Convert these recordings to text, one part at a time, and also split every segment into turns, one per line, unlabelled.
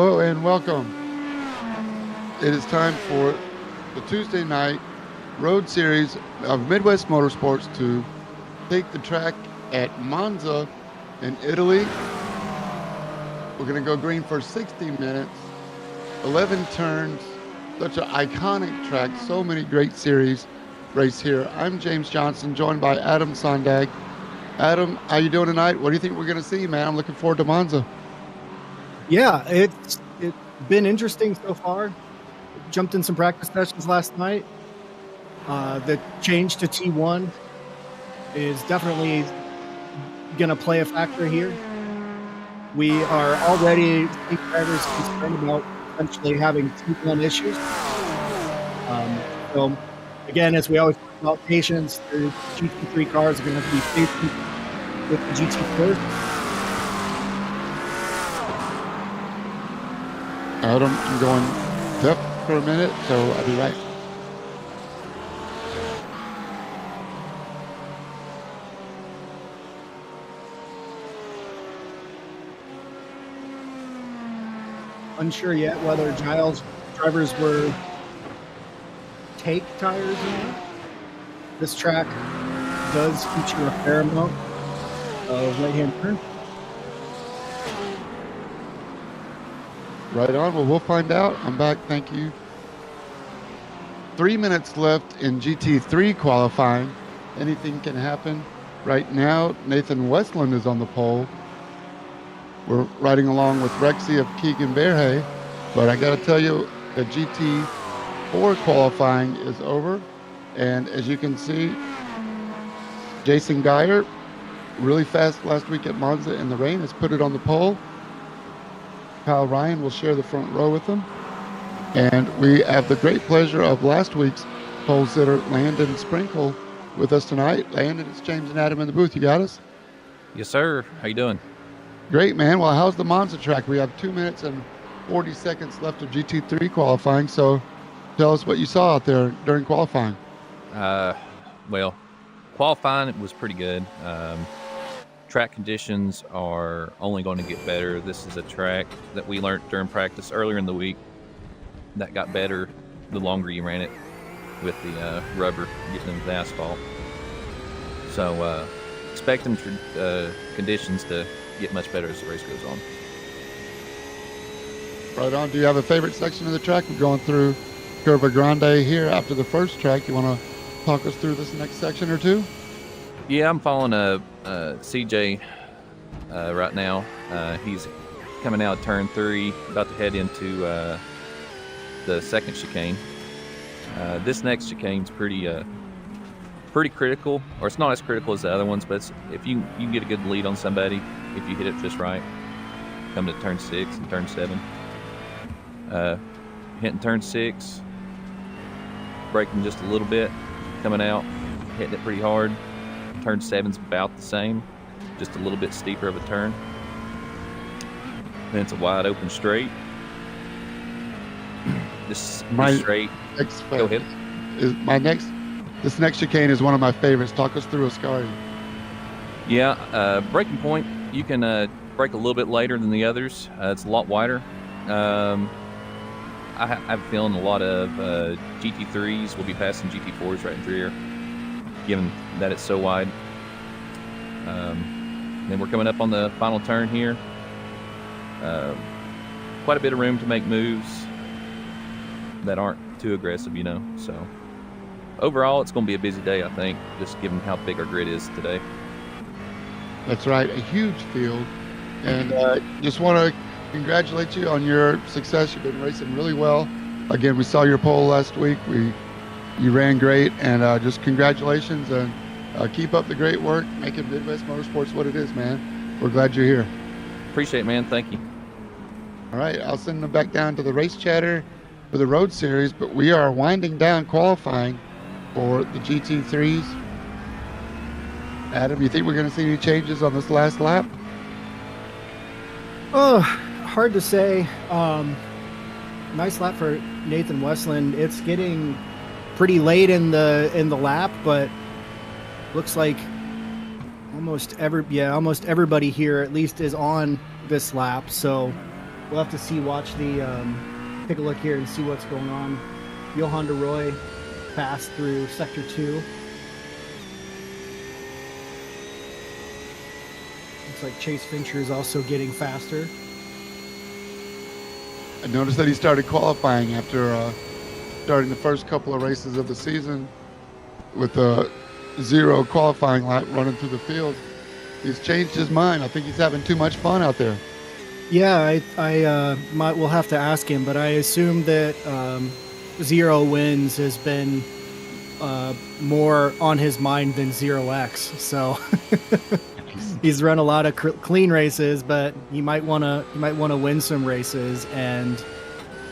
Hello and welcome. It is time for the Tuesday night road series of Midwest Motorsports to take the track at Monza in Italy. We're going to go green for 60 minutes, 11 turns, such an iconic track, so many great series race here. I'm James Johnson, joined by Adam Sondag. Adam, how you doing tonight? What do you think we're going to see, man? I'm looking forward to Monza.
Yeah, it's been interesting so far. Jumped in some practice sessions last night. The change to T1 is definitely going to play a factor here. We are already seeing drivers concerned about potentially having T1 issues. So, again, as we always talk about patience, the GT3 cars are going to have to be patient with the GT4.
Adam, I'm going deaf for a minute, so I'll be right.
Unsure yet whether Giles drivers were take tires or not. This track does feature a fair amount of right-hand turn.
Right on. Well, we'll find out. I'm back. Thank you. 3 minutes left in GT3 qualifying. Anything can happen. Right now, Nathan Westland is on the pole. We're riding along with Rexy of Keegan Verhey. But I got to tell you, the GT4 qualifying is over. And as you can see, Jason Geyer, really fast last week at Monza in the rain, has put it on the pole. Kyle Ryan will share the front row with them. And we have the great pleasure of last week's pole sitter, Landon Sprinkle, with us tonight. Landon, it's James and Adam in the booth. You got us?
Yes, sir. How you doing?
Great, man. Well, how's the Monza track? We have 2 minutes and 40 seconds left of GT3 qualifying. So tell us what you saw out there during qualifying.
Well, qualifying was pretty good. Track conditions are only going to get better. This is a track that we learned during practice earlier in the week that got better the longer you ran it with the rubber getting into the asphalt. So expecting conditions to get much better as the race goes on.
Right on. Do you have a favorite section of the track? We're going through Curva Grande here after the first track. You want to talk us through this next section or two?
Yeah, I'm following CJ right now. He's coming out of turn 3, about to head into the second chicane. This next chicane's pretty critical, or it's not as critical as the other ones, but if you can get a good lead on somebody, if you hit it just right, coming to turn 6 and turn 7. Hitting turn 6, braking just a little bit, coming out, hitting it pretty hard. Turn 7's about the same, just a little bit steeper of a turn. Then it's a wide open straight. This straight. Go ahead.
This next chicane is one of my favorites. Talk us through Ascari.
Yeah, braking point, you can brake a little bit later than the others. It's a lot wider. I have a feeling a lot of GT3s will be passing GT4s right in through here, given that it's so wide. Then we're coming up on the final turn here. Quite a bit of room to make moves that aren't too aggressive, So overall, it's going to be a busy day, I think, just given how big our grid is today.
That's right, a huge field. And just want to congratulate you on your success. You've been racing really well. Again, we saw your pole last week. You ran great, and just congratulations, and keep up the great work, making Midwest Motorsports what it is, man. We're glad you're here.
Appreciate it, man. Thank you.
All right, I'll send them back down to the race chatter for the road series, but we are winding down qualifying for the GT3s. Adam, you think we're going to see any changes on this last lap?
Oh, hard to say. Nice lap for Nathan Westland. It's getting pretty late in the lap, but looks like almost everybody here at least is on this lap. So we'll have to see. Watch the take a look here and see what's going on. Johan de Roy passed through sector 2. Looks like Chase Fincher is also getting faster.
I noticed that he started qualifying after starting the first couple of races of the season with a 0 qualifying lap running through the field. He's changed his mind. I think he's having too much fun out there.
Yeah, we'll have to ask him, but I assume that 0 wins has been more on his mind than 0x. So he's run a lot of clean races, but he might want to win some races. And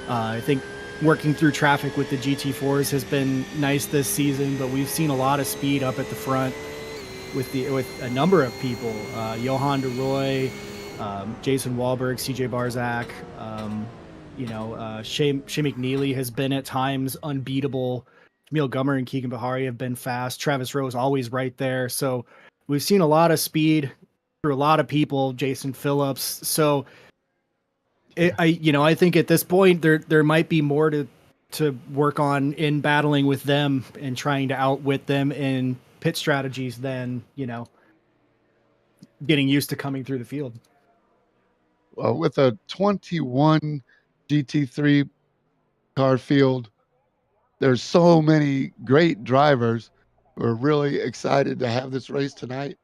I think working through traffic with the GT4s has been nice this season. But we've seen a lot of speed up at the front with a number of people. Johan de Roy, Jason Wahlberg, CJ Barzak, Shea McNeely has been at times unbeatable. Camille Gummer and Keegan Bahari have been fast. Travis Rowe is always right there. So we've seen a lot of speed through a lot of people. Jason Phillips. So I think at this point there might be more to work on in battling with them and trying to outwit them in pit strategies than getting used to coming through the field.
With a 21 GT3 car field, there's so many great drivers. We're really excited to have this race tonight.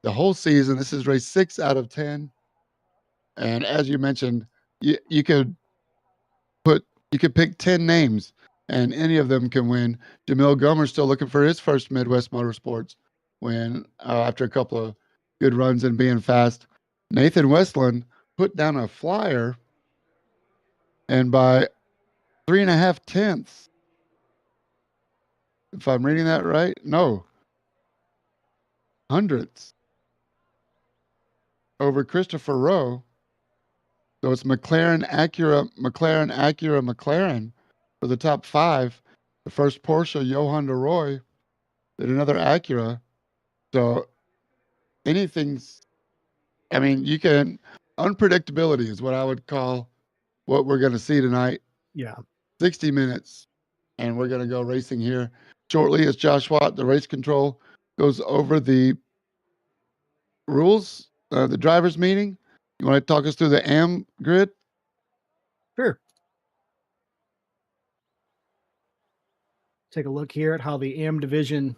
The whole season, this is race 6 out of 10. And as you mentioned, you could pick 10 names and any of them can win. Jamil Gomer's still looking for his first Midwest Motorsports win after a couple of good runs and being fast. Nathan Westland put down a flyer, and by 3.5 tenths, if I'm reading that right, no, hundredths over Christopher Rowe. So it's McLaren, Acura, for the top 5. The first Porsche, Johan de Roy, then another Acura. So unpredictability is what I would call what we're going to see tonight.
Yeah.
60 minutes, and we're going to go racing here shortly as Josh Watt, the race control, goes over the rules, the driver's meeting. You want to talk us through the AM grid?
Sure. Take a look here at how the AM division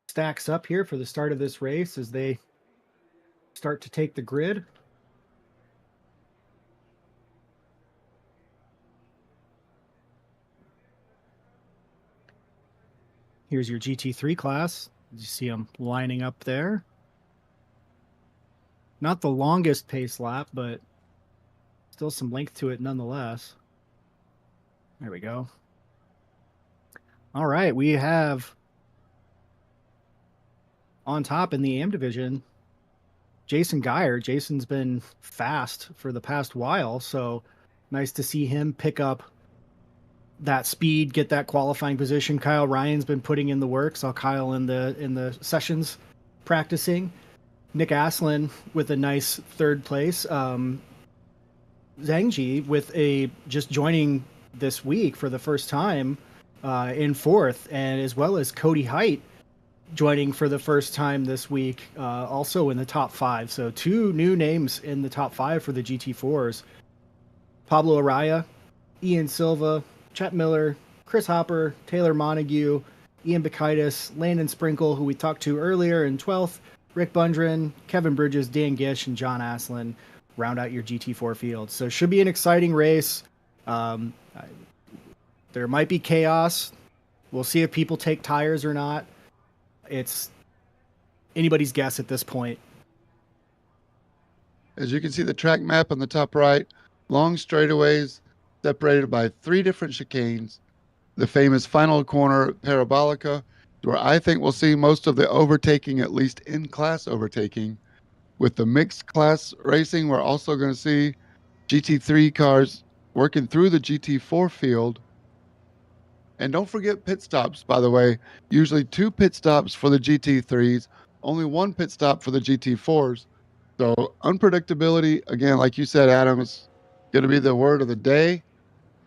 stacks up here for the start of this race as they start to take the grid. Here's your GT3 class. You see them lining up there. Not the longest pace lap, but still some length to it nonetheless. There we go. All right, we have on top in the AM division, Jason Geyer. Jason's been fast for the past while, so nice to see him pick up that speed, get that qualifying position. Kyle Ryan's been putting in the work. Saw Kyle in the sessions practicing. Nick Aslin with a nice third place. Zhangji with just joining this week for the first time in 4th, and as well as Cody Height joining for the first time this week, also in the top 5. So 2 new names in the top 5 for the GT4s. Pablo Araya, Ian Silva, Chet Miller, Chris Hopper, Taylor Montague, Ian Bacaitis, Landon Sprinkle, who we talked to earlier in 12th, Rick Bundren, Kevin Bridges, Dan Gish, and John Aslin round out your GT4 field. So it should be an exciting race. There might be chaos. We'll see if people take tires or not. It's anybody's guess at this point.
As you can see the track map on the top right, long straightaways separated by 3 different chicanes. The famous final corner Parabolica, where I think we'll see most of the overtaking, at least in-class overtaking. With the mixed class racing, we're also going to see GT3 cars working through the GT4 field. And don't forget pit stops, by the way. Usually 2 pit stops for the GT3s, only 1 pit stop for the GT4s. So unpredictability, again, like you said, Adam, is going to be the word of the day.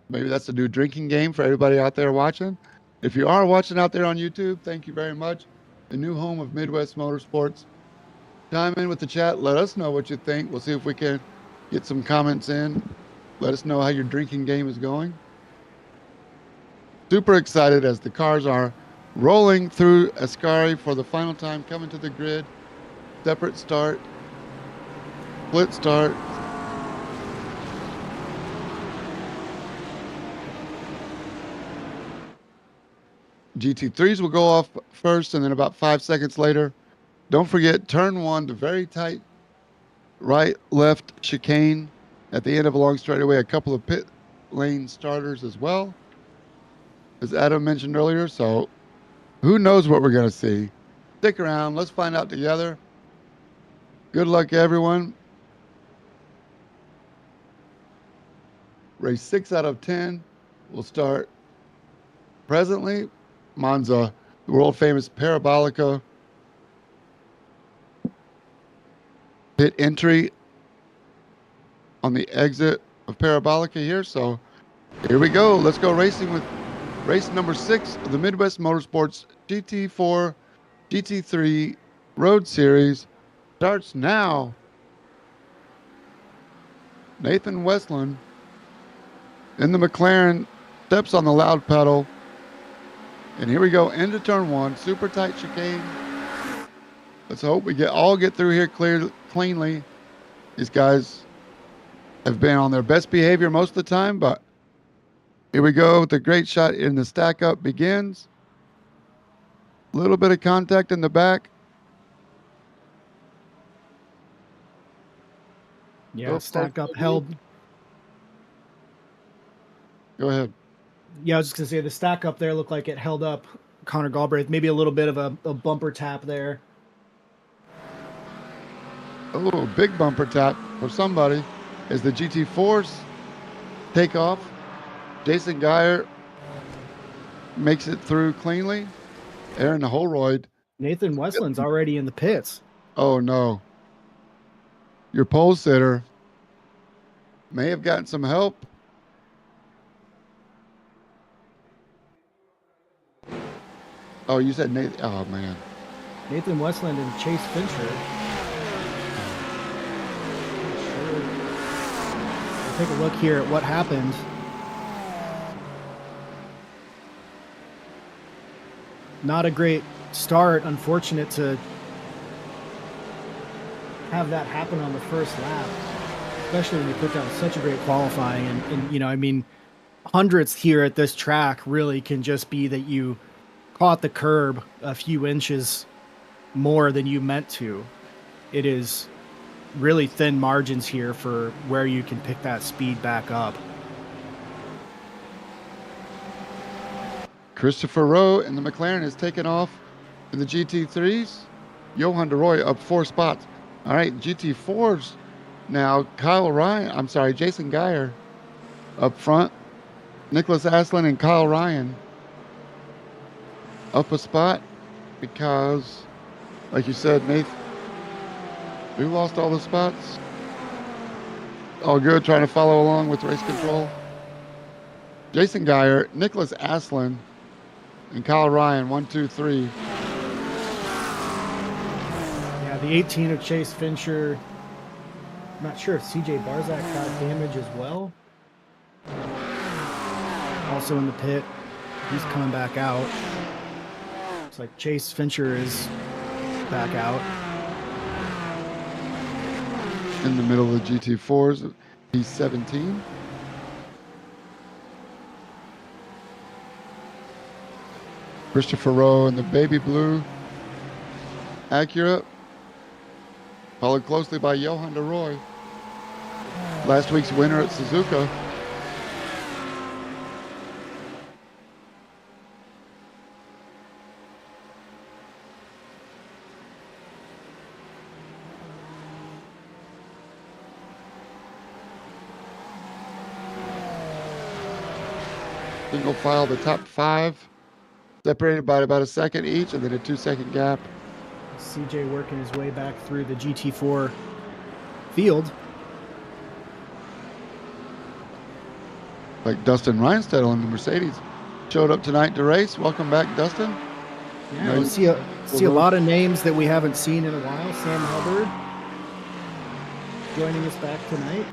Maybe that's a new drinking game for everybody out there watching. If you are watching out there on YouTube, thank you very much. The new home of Midwest Motorsports. Chime in with the chat. Let us know what you think. We'll see if we can get some comments in. Let us know how your drinking game is going. Super excited as the cars are rolling through Ascari for the final time, coming to the grid. Separate start, split start. GT3s will go off first, and then about 5 seconds later. Don't forget, turn 1, the very tight right-left chicane at the end of a long straightaway. A couple of pit lane starters as well, as Adam mentioned earlier. So who knows what we're going to see? Stick around. Let's find out together. Good luck, everyone. Race 6 out of 10 will start presently. Monza, the world-famous Parabolica pit entry on the exit of Parabolica here. So here we go. Let's go racing with race number 6 of the Midwest Motorsports GT4 GT3 Road Series. Starts now. Nathan Westland in the McLaren steps on the loud pedal. And here we go into turn 1. Super tight chicane. Let's hope we all get through here cleanly. These guys have been on their best behavior most of the time, but here we go. The great shot in the stack up begins. A little bit of contact in the back.
Yeah, stack up held.
Go ahead.
Yeah, I was just going to say the stack up there looked like it held up Connor Galbraith. Maybe a little bit of a bumper tap there.
Oh, big bumper tap for somebody as the GT4s take off. Jason Geyer makes it through cleanly. Aaron Holroyd.
Nathan Westland's already in the pits.
Oh, no. Your pole sitter may have gotten some help. Oh, you said Nathan. Oh, man.
Nathan Westland and Chase Fincher. We'll take a look here at what happened. Not a great start. Unfortunate to have that happen on the first lap, especially when you put down such a great qualifying. And you know, I mean, hundredths here at this track really can just be that you caught the curb a few inches more than you meant to. It is really thin margins here for where you can pick that speed back up.
Christopher Rowe and the McLaren has taken off in the GT3s. Johan de Roy up 4 spots. All right, GT4s now. Jason Geyer up front. Nicholas Aslan and Kyle Ryan up a spot because, like you said, Nathan, we lost all the spots. All good, trying to follow along with race control. Jason Geyer, Nicholas Aslan, and Kyle Ryan, 1, 2, 3.
Yeah, the 18 of Chase Fincher. I'm not sure if CJ Barzak got damage as well. Also in the pit. He's coming back out. Looks like Chase Fincher is back out.
In the middle of the GT4s, he's 17. Christopher Rowe in the baby blue Acura, followed closely by Johan de Roy, last week's winner at Suzuka. Single file, the top 5, separated by about a second each, and then a 2-second gap.
CJ working his way back through the GT4 field.
Like Dustin Reinstedt on the Mercedes showed up tonight to race. Welcome back, Dustin.
Yeah, we see a lot of names that we haven't seen in a while. Sam Hubbard joining us back tonight.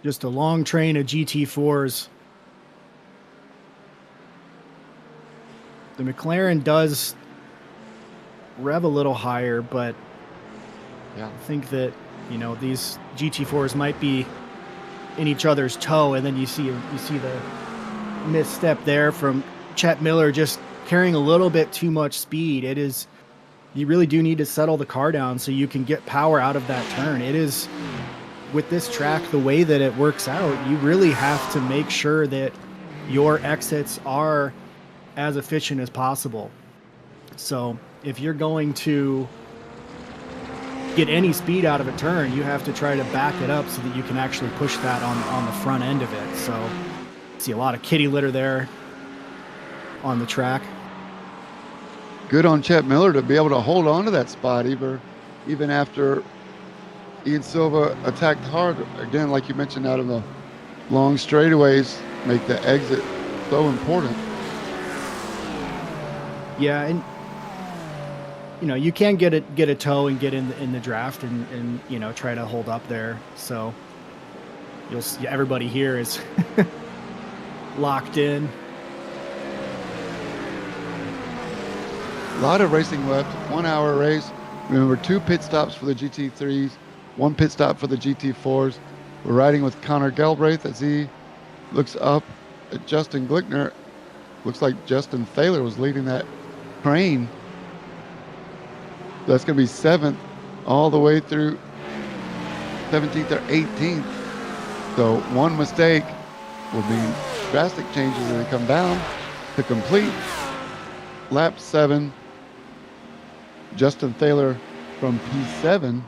Just a long train of GT4s. The McLaren does rev a little higher, but
Yeah.
I think that, these GT4s might be in each other's toe, and then you see the misstep there from Chet Miller, just carrying a little bit too much speed. You really do need to settle the car down so you can get power out of that turn. It is, with this track, the way that it works out, you really have to make sure that your exits are as efficient as possible. So if you're going to get any speed out of a turn, you have to try to back it up so that you can actually push that on the front end of it. So see a lot of kitty litter there on the track.
Good on Chet Miller to be able to hold on to that spot even after Ian Silva attacked hard. Again, like you mentioned, out of the long straightaways, make the exit so important.
Yeah, and you can get a toe and get in the draft and try to hold up there. So you'll see everybody here is locked in.
A lot of racing left. 1 hour race. Remember, 2 pit stops for the GT3s, 1 pit stop for the GT4s. We're riding with Connor Galbraith as he looks up at Justin Glickner. Looks like Justin Thaler was leading that train. That's going to be 7th all the way through 17th or 18th. So one mistake will mean drastic changes as they come down to complete lap 7. Justin Thaler from P7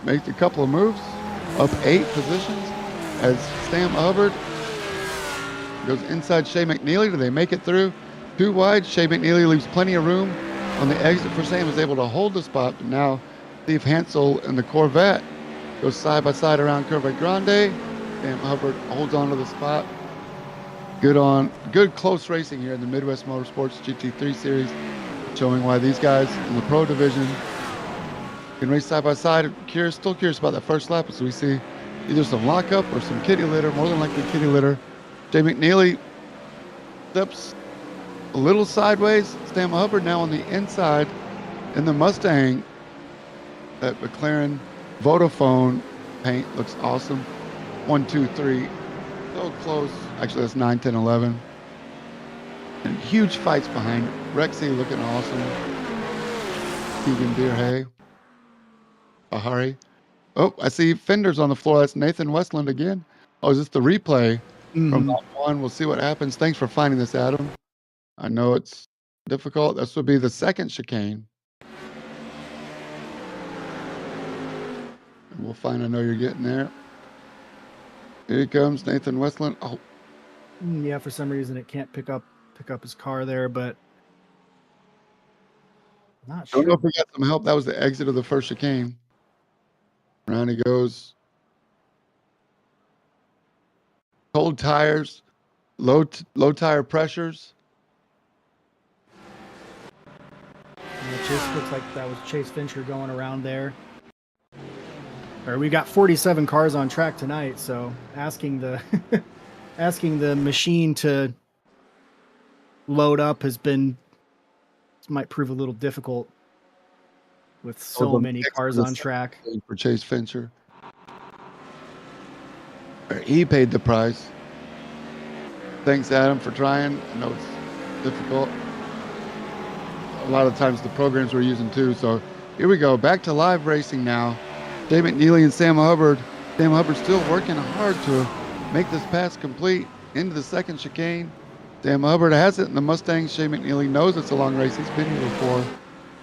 makes a couple of moves, up 8 positions as Sam Hubbard goes inside Shea McNeely. Do they make it through? Too wide. Shea McNeely leaves plenty of room on the exit for Sam, is able to hold the spot, but now Steve Hansel and the Corvette goes side by side around Corvette Grande. Sam Hubbard holds on to the spot. Good close racing here in the Midwest Motorsports GT3 Series, showing why these guys in the Pro Division can race side by side. Still curious about that first lap as we see either some lockup or some kitty litter, more than likely kitty litter. Jay McNeely steps a little sideways. Sam Hubbard now on the inside in the Mustang. That McLaren Vodafone paint looks awesome. 1, 2, 3. So close. Actually, that's 9, 10, 11. And huge fights behind it. Rexy looking awesome. Keegan Deerhay. Bahari. Oh, I see fenders on the floor. That's Nathan Westland again. Oh, is this the replay from that one? We'll see what happens. Thanks for finding this, Adam. I know it's difficult. This would be the second chicane. And we'll find. I know you're getting there. Here he comes, Nathan Westland. Oh,
yeah. For some reason, it can't pick up his car there, but not sure.
I don't know if we got some help. That was the exit of the first chicane. Around he goes. Cold tires, low tire pressures.
Chase looks like that was Chase Fincher going around there. We got 47 cars on track tonight, so asking the machine to load up might prove a little difficult with so many cars on track.
For Chase Fincher. He paid the price. Thanks, Adam, for trying. I know it's difficult. A lot of times the programs we're using too. So here we go. Back to live racing now. Jay McNeely and Sam Hubbard. Sam Hubbard still working hard to make this pass complete into the second chicane. Sam Hubbard has it in the Mustang. Shea McNeely knows it's a long race. He's been here before.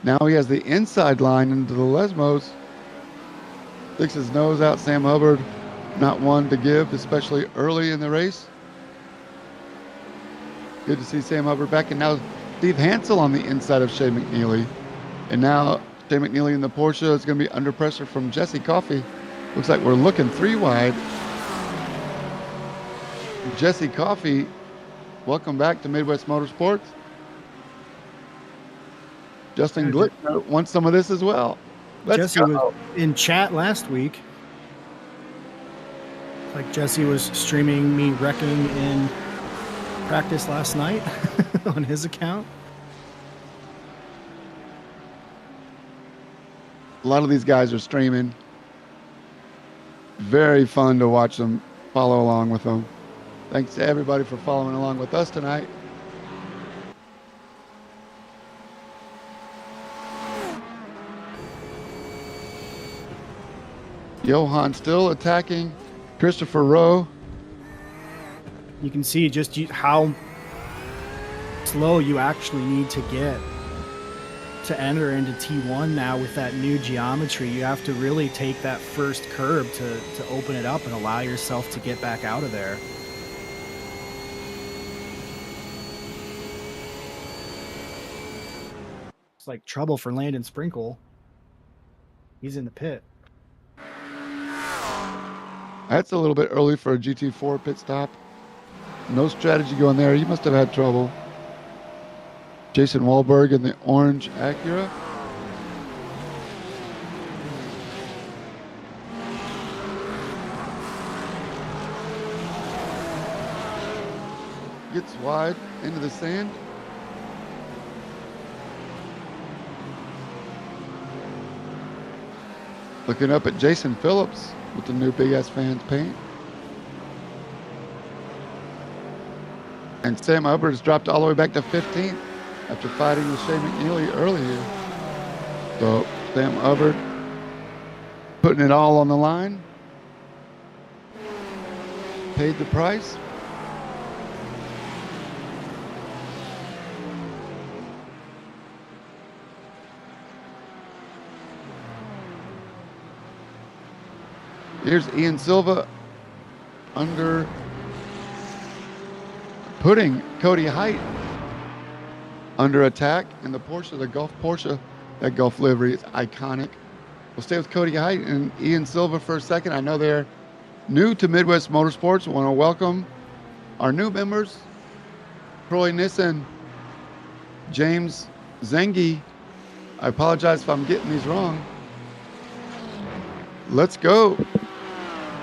Now he has the inside line into the Lesmos. Sticks his nose out. Sam Hubbard, not one to give, especially early in the race. Good to see Sam Hubbard back. And now Steve Hansel on the inside of Shea McNeely. And now Shea McNeely in the Porsche is going to be under pressure from Jesse Coffey. Looks like we're looking 3 wide. Jesse Coffey, welcome back to Midwest Motorsports. Justin Glickner wants some of this as well.
Jesse was in chat last week. Like Jesse was streaming me wrecking in practice last night on his account.
A lot of these guys are streaming. Very fun to watch them, follow along with them. Thanks to everybody for following along with us tonight. Johan still attacking Christopher Rowe.
You can see just how slow you actually need to get to enter into T1 now with that new geometry. You have to really take that first curb to open it up and allow yourself to get back out of there. It's like trouble for Landon Sprinkle. He's in the pit.
That's a little bit early for a GT4 pit stop. No strategy going there. He must have had trouble. Jason Wahlberg in the orange Acura. Gets wide into the sand. Looking up at Jason Phillips with the new Big Ass Fans paint. And Sam Hubbard has dropped all the way back to 15th after fighting with Shea McNeely earlier. So Sam Hubbard putting it all on the line. Paid the price. Here's Ian Silva putting Cody Height under attack in the Porsche, the Gulf Porsche. That Gulf livery is iconic. We'll stay with Cody Height and Ian Silva for a second. I know they're new to Midwest Motorsports. I want to welcome our new members, Troy Nissen, James Zengi. I apologize if I'm getting these wrong. Let's go.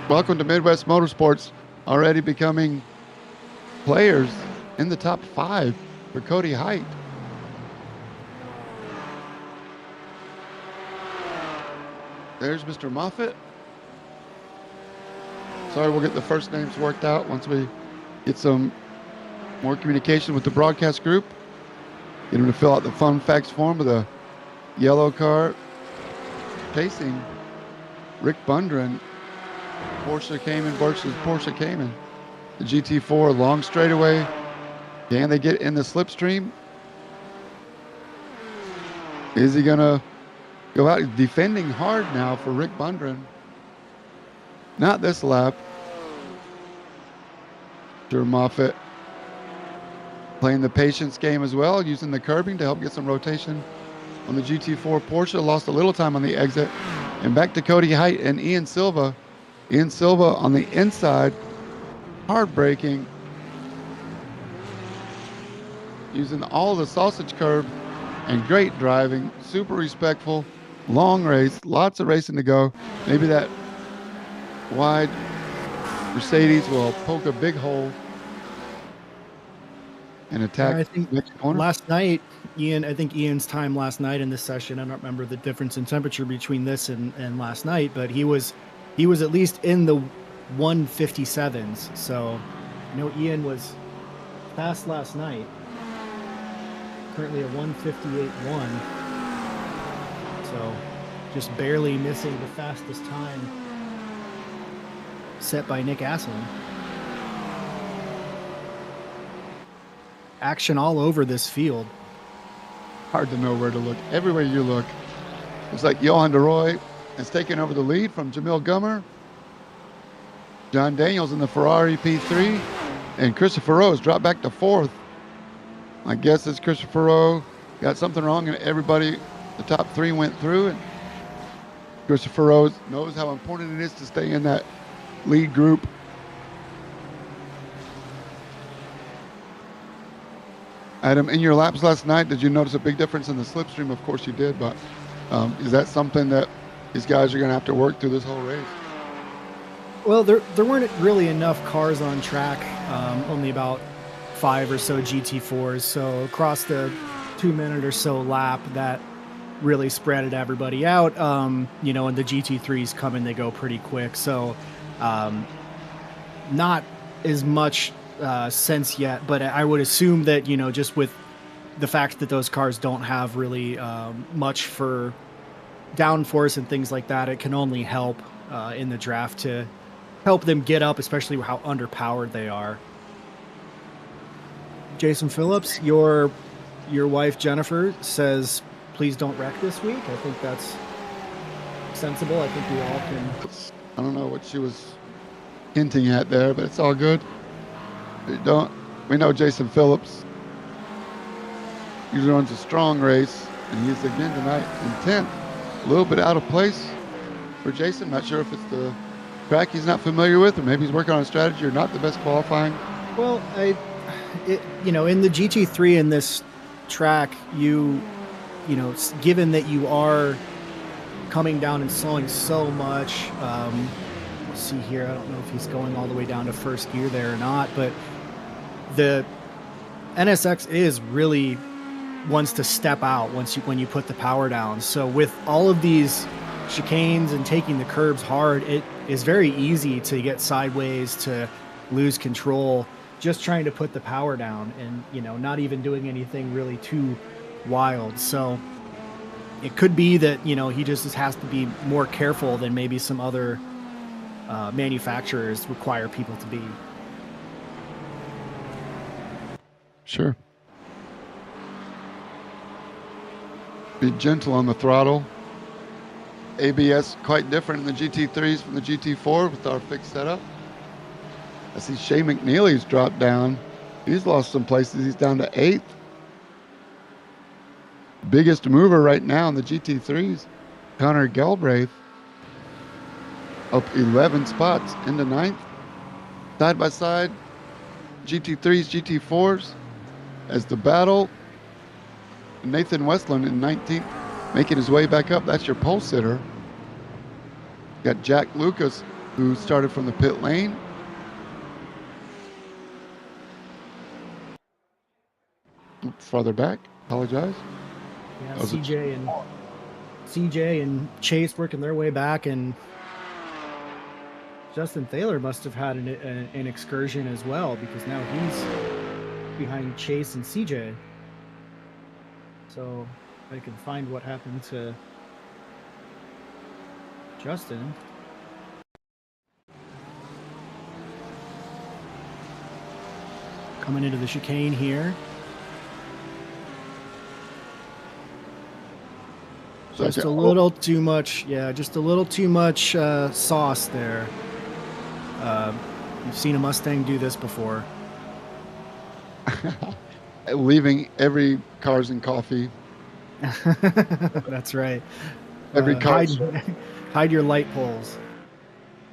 Welcome to Midwest Motorsports, already becoming players in the top 5 for Cody Height. There's Mr. Moffitt. Sorry, we'll get the first names worked out once we get some more communication with the broadcast group. Get him to fill out the fun facts form with a yellow car chasing Rick Bundren. Porsche Cayman versus Porsche Cayman. The GT4 long straightaway. Can they get in the slipstream? Is he going to go out? He's defending hard now for Rick Bundren. Not this lap. Sure, Moffitt playing the patience game as well, using the curbing to help get some rotation on the GT4 Porsche. Lost a little time on the exit. And back to Cody Height and Ian Silva. Ian Silva on the inside, hard braking, using all the sausage curb and great driving, super respectful, long race, lots of racing to go. Maybe that wide Mercedes will poke a big hole and attack.
I think
next corner.
Last night, Ian's time last night in this session, I don't remember the difference in temperature between this and last night, but he was at least in the 157s. So, Ian was fast last night. Currently a 158.1. So, just barely missing the fastest time set by Nick Asselin. Action all over this field.
Hard to know where to look. Everywhere you look, it's like Johan DeRoy has taken over the lead from Jamil Gummer. John Daniels in the Ferrari P3, and Christopher Rowe has dropped back to 4th. My guess is Christopher Rowe got something wrong, and everybody, the top 3 went through, and Christopher Rowe knows how important it is to stay in that lead group. Adam, in your laps last night, did you notice a big difference in the slipstream? Of course you did, but is that something that these guys are going to have to work through this whole race?
Well, there weren't really enough cars on track, only about 5 or so GT4s. So across the 2-minute or so lap, that really spreaded everybody out. And the GT3s come and they go pretty quick. So not as much sense yet, but I would assume that, just with the fact that those cars don't have really much for downforce and things like that, it can only help in the draft to help them get up, especially how underpowered they are. Jason Phillips, your wife Jennifer says, please don't wreck this week. I think that's sensible. I think we all can.
I don't know what she was hinting at there, but it's all good. We know Jason Phillips usually runs a strong race, and he's again tonight in 10th. A little bit out of place for Jason. Not sure if it's the track he's not familiar with, or maybe he's working on a strategy, or not the best qualifying.
Well, in the GT3 in this track, given that you are coming down and slowing so much, let's see here. I don't know if he's going all the way down to first gear there or not, but the NSX is really wants to step out when you put the power down. So with all of these chicanes and taking the curbs hard, it is very easy to get sideways, to lose control, just trying to put the power down and, not even doing anything really too wild. So it could be that, he just has to be more careful than maybe some other manufacturers require people to be.
Sure. Be gentle on the throttle. ABS quite different in the GT3s from the GT4 with our fixed setup. I see Shea McNeely's dropped down. He's lost some places. He's down to 8th. Biggest mover right now in the GT3s, Connor Galbraith, up 11 spots into 9th. Side by side, GT3s, GT4s, as the battle. Nathan Westland in 19th, making his way back up. That's your pole sitter. Got Jack Lucas, who started from the pit lane. Farther back, apologize.
Yeah, CJ and Chase working their way back, and Justin Thaler must have had an excursion as well, because now he's behind Chase and CJ. So I can find what happened to Justin. Coming into the chicane here. Just a little too much, just a little too much sauce there. You've seen a Mustang do this before.
Leaving every cars and coffee.
That's right.
Every car.
Hide your light poles.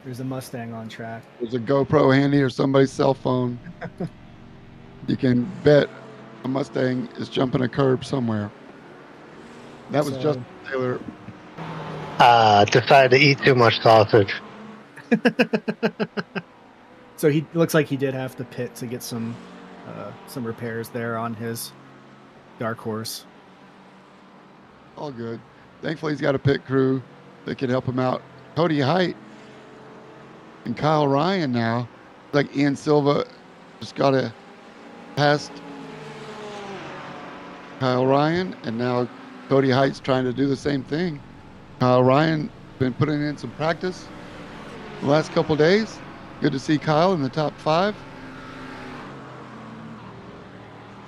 There's a Mustang on track.
There's a GoPro handy or somebody's cell phone. You can bet a Mustang is jumping a curb somewhere. That was Justin Taylor.
Decided to eat too much sausage.
So he looks like he did have to pit to get some repairs there on his dark horse.
All good. Thankfully, he's got a pit crew that can help him out. Cody Height and Kyle Ryan now. Like Ian Silva just got past Kyle Ryan, and now Cody Height's trying to do the same thing. Kyle Ryan been putting in some practice the last couple days. Good to see Kyle in the top 5.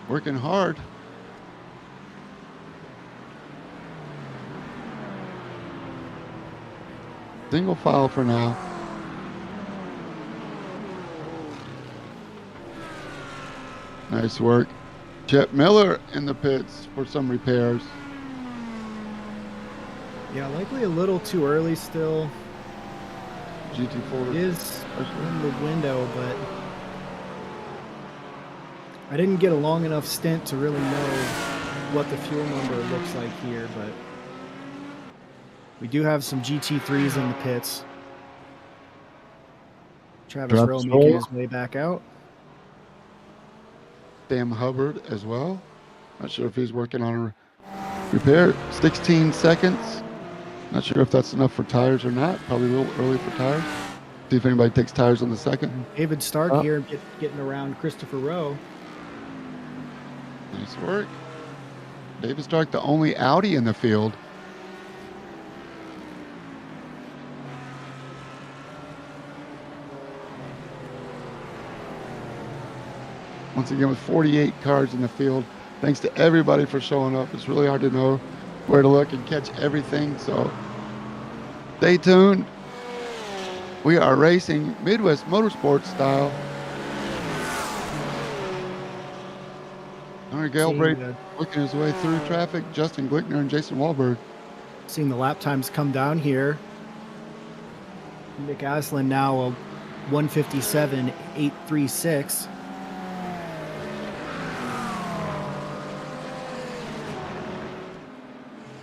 Working hard. Single file for now. Nice work. Chet Miller in the pits for some repairs.
Yeah, likely a little too early still.
GT4
It is in the window, but I didn't get a long enough stint to really know what the fuel number looks like here, but we do have some GT3s in the pits. Travis Rowe making his way back out.
Sam Hubbard as well. Not sure if he's working on a repair. 16 seconds. Not sure if that's enough for tires or not. Probably a little early for tires. See if anybody takes tires on the second.
David Stark here getting around Christopher Rowe.
Nice work. David Stark, the only Audi in the field. Once again, with 48 cars in the field. Thanks to everybody for showing up. It's really hard to know where to look and catch everything. So stay tuned. We are racing Midwest Motorsports style. All right, Galbraith working his way through traffic. Justin Glickner and Jason Wahlberg.
Seeing the lap times come down here. Nick Aslan now a 157.836.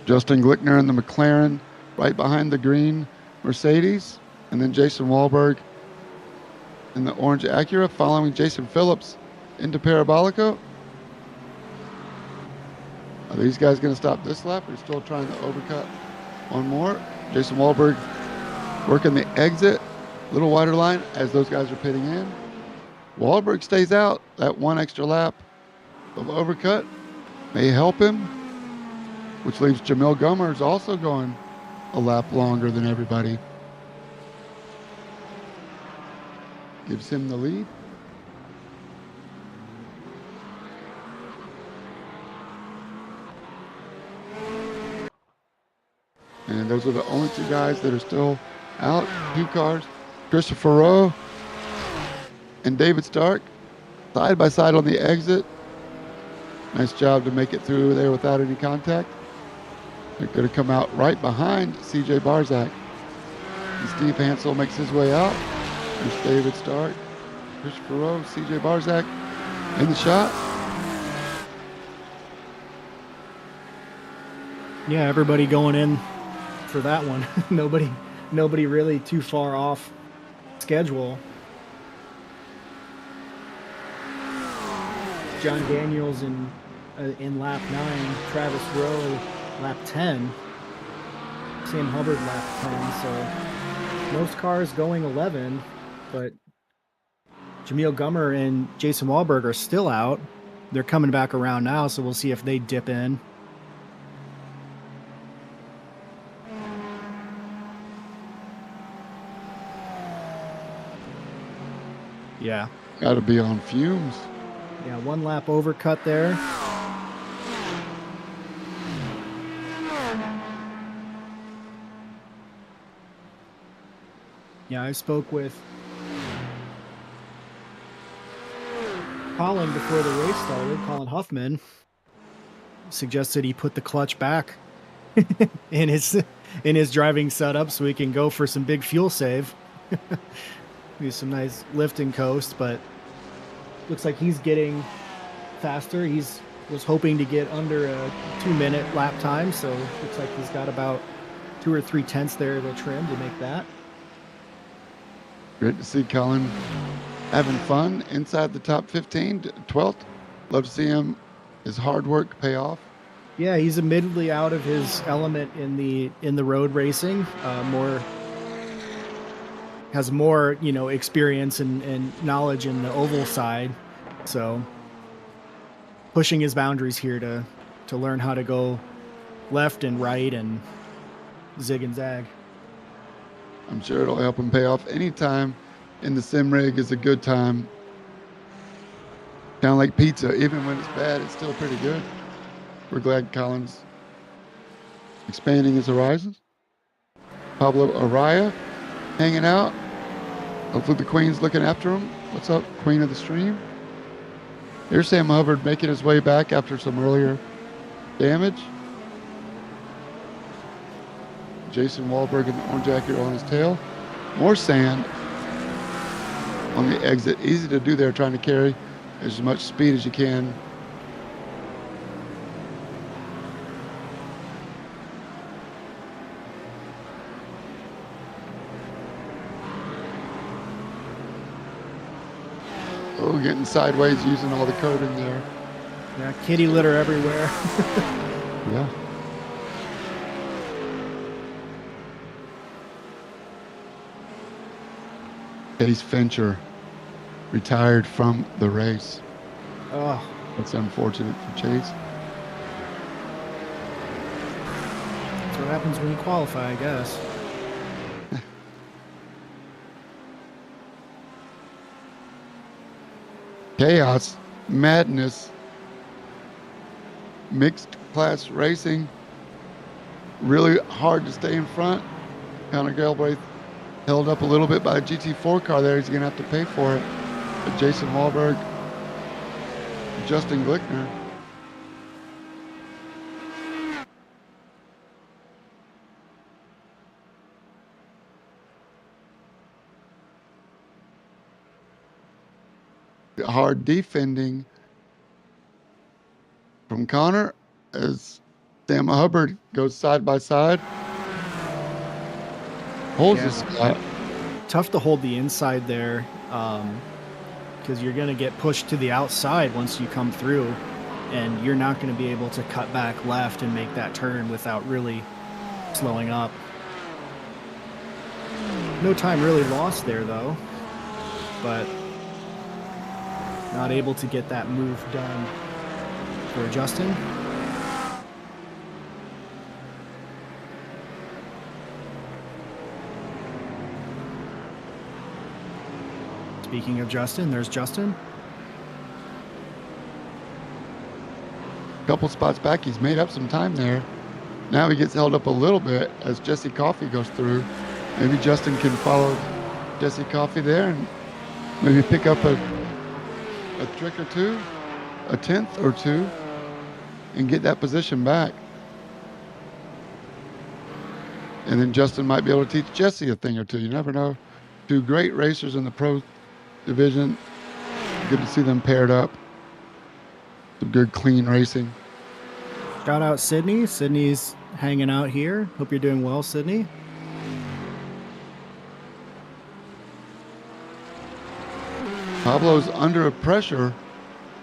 Justin Glickner in the McLaren right behind the green Mercedes. And then Jason Wahlberg in the orange Acura following Jason Phillips into Parabolico. Are these guys going to stop this lap? They're still trying to overcut one more. Jason Wahlberg working the exit, little wider line as those guys are pitting in. Wahlberg stays out. That one extra lap of overcut may help him, which leaves Jamil Gummers also going a lap longer than everybody. Gives him the lead. And those are the only two guys that are still out. Two cars, Christopher Rowe and David Stark, side by side on the exit. Nice job to make it through there without any contact. They're going to come out right behind CJ Barzak. And Steve Hansel makes his way out. There's David Stark, Christopher Rowe, CJ Barzak in the shot.
Yeah, everybody going in for that one. Nobody really too far off schedule. John Daniels in lap 9, Travis Rowe lap 10, Sam Hubbard lap 10. So most cars going 11, but Jamil Gummer and Jason Wahlberg are still out. They're coming back around now, so we'll see if they dip in. Yeah.
Got to be on fumes.
Yeah, one lap overcut there. Yeah, I spoke with Colin before the race started. Colin Huffman suggested he put the clutch back in his driving setup so he can go for some big fuel save. Use some nice lift and coast, but looks like he's getting faster. Was hoping to get under a 2-minute lap time, so looks like he's got about 2 or 3 tenths there to trim to make that.
Great to see Colin having fun inside the top 15, 12th. Love to see his hard work pay off.
Yeah, he's admittedly out of his element in the road racing. Has more, experience and knowledge in the oval side. So pushing his boundaries here to learn how to go left and right and zig and zag.
I'm sure it'll help him pay off. Any time in the sim rig is a good time. Kind of like pizza. Even when it's bad, it's still pretty good. We're glad Colin's expanding his horizons. Pablo Araya hanging out. Hopefully the Queen's looking after him. What's up, Queen of the Stream? Here's Sam Hubbard making his way back after some earlier damage. Jason Wahlberg in the orange jacket on his tail. More sand on the exit. Easy to do there, trying to carry as much speed as you can. Oh, getting sideways using all the coating there.
Yeah, kitty litter everywhere.
Yeah. Chase Fincher retired from the race.
Oh,
That's unfortunate for Chase.
that's what happens when you qualify, I guess.
Chaos, madness, mixed class racing. Really hard to stay in front. Conor Galbraith held up a little bit by a GT4 car there. He's going to have to pay for it. But Jason Wahlberg, Justin Glickner. Hard defending from Connor as Sam Hubbard goes side by side. Holds his spot.
Tough to hold the inside there because you're going to get pushed to the outside once you come through, and you're not going to be able to cut back left and make that turn without really slowing up. No time really lost there, though, but not able to get that move done for Justin. Speaking of Justin, there's Justin.
Couple spots back, he's made up some time there. Now he gets held up a little bit as Jesse Coffey goes through. Maybe Justin can follow Jesse Coffey there and maybe pick up a trick or two, a tenth or two, and get that position back. And then Justin might be able to teach Jesse a thing or two. You never know. Two great racers in the pro division. Good to see them paired up. Some good, clean racing.
Shout out Sydney. Sydney's hanging out here. Hope you're doing well, Sydney.
Pablo's under pressure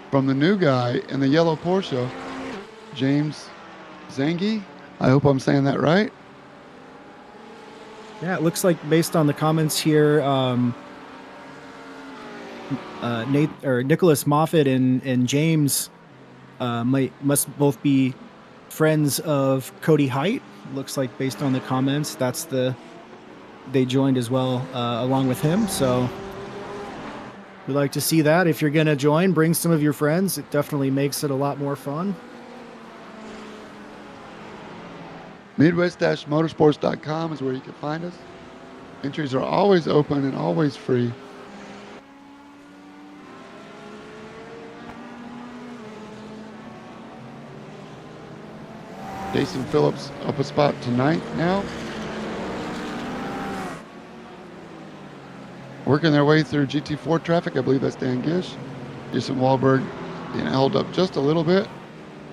from the new guy in the yellow Porsche, James Zangi. I hope I'm saying that right.
Yeah, it looks like based on the comments here, Nicholas Moffat and James must both be friends of Cody Height. Looks like based on the comments, they joined as well along with him. So we'd like to see that. If you're going to join, bring some of your friends. It definitely makes it a lot more fun.
Midwest-motorsports.com is where you can find us. Entries are always open and always free. Jason Phillips up a spot to 9th now. Working their way through GT4 traffic. I believe that's Dan Gish. Jason Wahlberg being held up just a little bit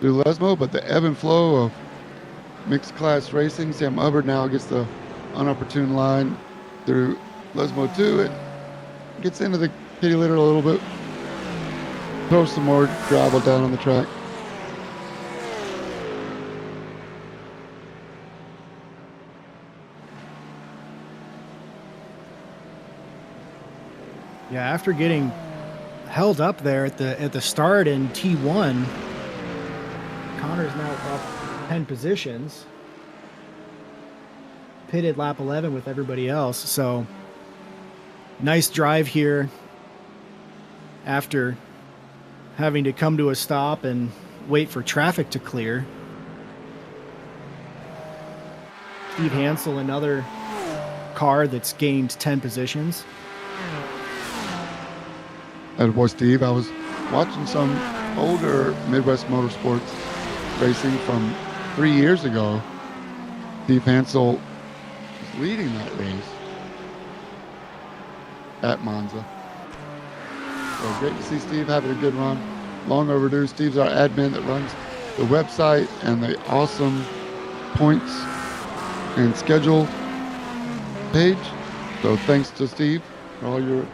through Lesmo, but the ebb and flow of mixed class racing. Sam Hubbard now gets the unopportune line through Lesmo 2 and gets into the kitty litter a little bit. Throws some more gravel down on the track.
Yeah, after getting held up there at the start in T1, Connor's now up 10 positions. Pitted lap 11 with everybody else. So nice drive here after having to come to a stop and wait for traffic to clear. Steve Hansel, another car that's gained 10 positions.
That boy Steve, I was watching some older Midwest Motorsports racing from 3 years ago. Steve Hansel is leading that race at Monza. So great to see Steve having a good run. Long overdue. Steve's our admin that runs the website and the awesome points and schedule page. So thanks to Steve for all your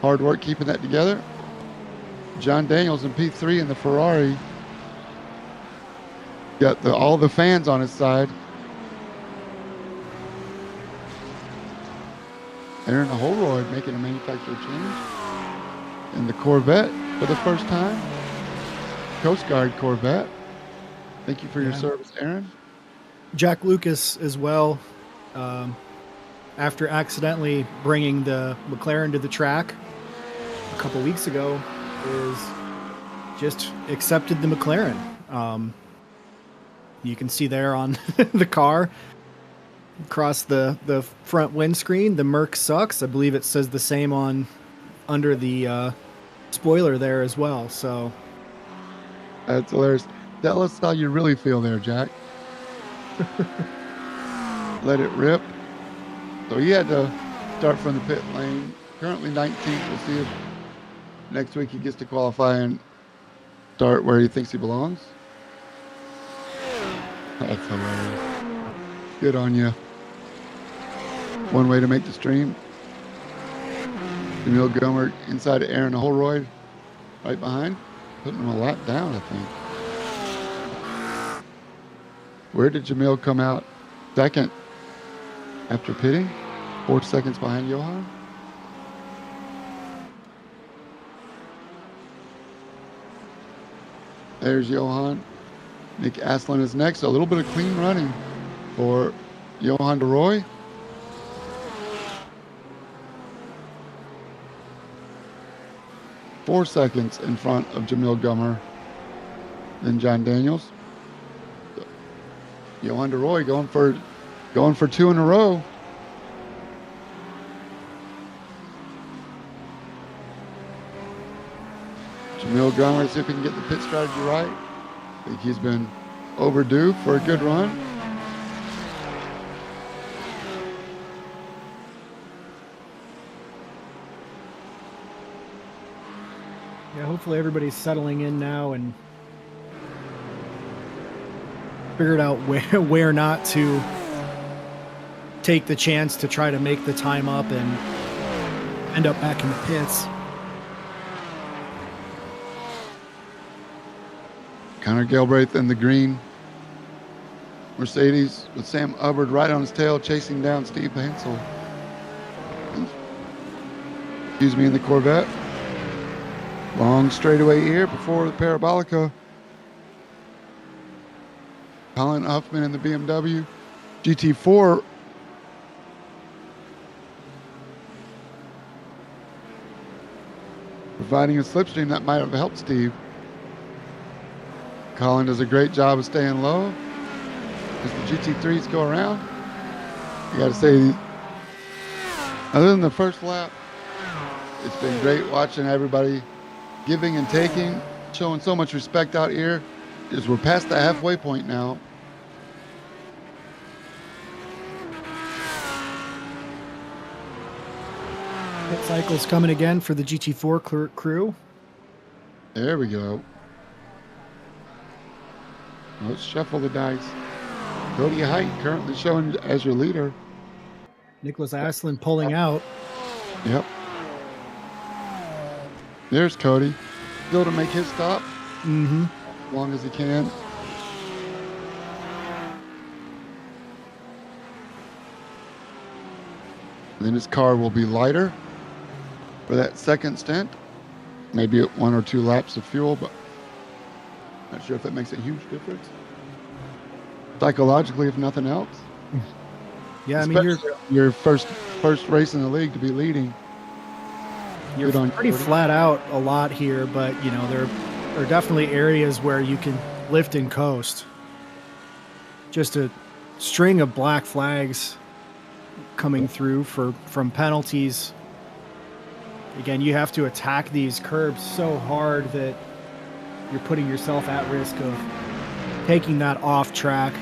hard work keeping that together. John Daniels in P3 in the Ferrari. Got all the fans on his side. Aaron Holroyd making a manufacturer change in the Corvette for the first time. Coast Guard Corvette. Thank you for your service, Aaron.
Jack Lucas as well, after accidentally bringing the McLaren to the track a couple weeks ago, is just accepted the McLaren. You can see there on the car across the front windscreen, the Merc sucks. I believe it says the same on under the spoiler there as well. So
that's hilarious. Tell us how you really feel there, Jack. Let it rip. So he had to start from the pit lane. Currently 19th. We'll see if next week he gets to qualify and start where he thinks he belongs. That's hilarious. Good on you. One way to make the stream. Jamil Gomer inside of Aaron Holroyd, right behind. Putting him a lap down, I think. Where did Jamil come out? Second after pitting. 4 seconds behind Johan. There's Johan. Nick Aslan is next. A little bit of clean running for Johan de Roy. Four seconds in front of Jamil Gummer. Then John Daniels. Johan de Roy going for 2 in a row. Jamil Gummer, see if he can get the pit strategy right. I think he's been overdue for a good run.
yeah, hopefully everybody's settling in now and figured out where not to take the chance to try to make the time up and end up back in the pits.
Connor Galbraith in the green Mercedes with Sam Hubbard right on his tail chasing down Steve Hansel. Excuse me, in the Corvette. Long straightaway here before the Parabolica. Colin Huffman in the BMW GT4. Providing a slipstream that might have helped Steve. Colin does a great job of staying low as the GT3s go around. You got to say, other than the first lap, it's been great watching everybody giving and taking, showing so much respect out here as we're past the halfway point now.
Pit cycle's coming again for the GT4 crew.
There we go. Let's shuffle the dice. Cody Height currently showing as your leader.
Nicholas Aslan pulling out.
Yep. There's Cody. Still to make his stop.
Mm-hmm.
As long as he can. And then his car will be lighter for that second stint. Maybe 1 or 2 laps of fuel, but not sure if that makes a huge difference. Psychologically, if nothing else.
Yeah, I mean, you're
your first race in the league to be leading.
You're pretty flat out a lot here, but you know there are definitely areas where you can lift and coast. Just a string of black flags coming through from penalties Again, you have to attack these curbs so hard that you're putting yourself at risk of taking that off track.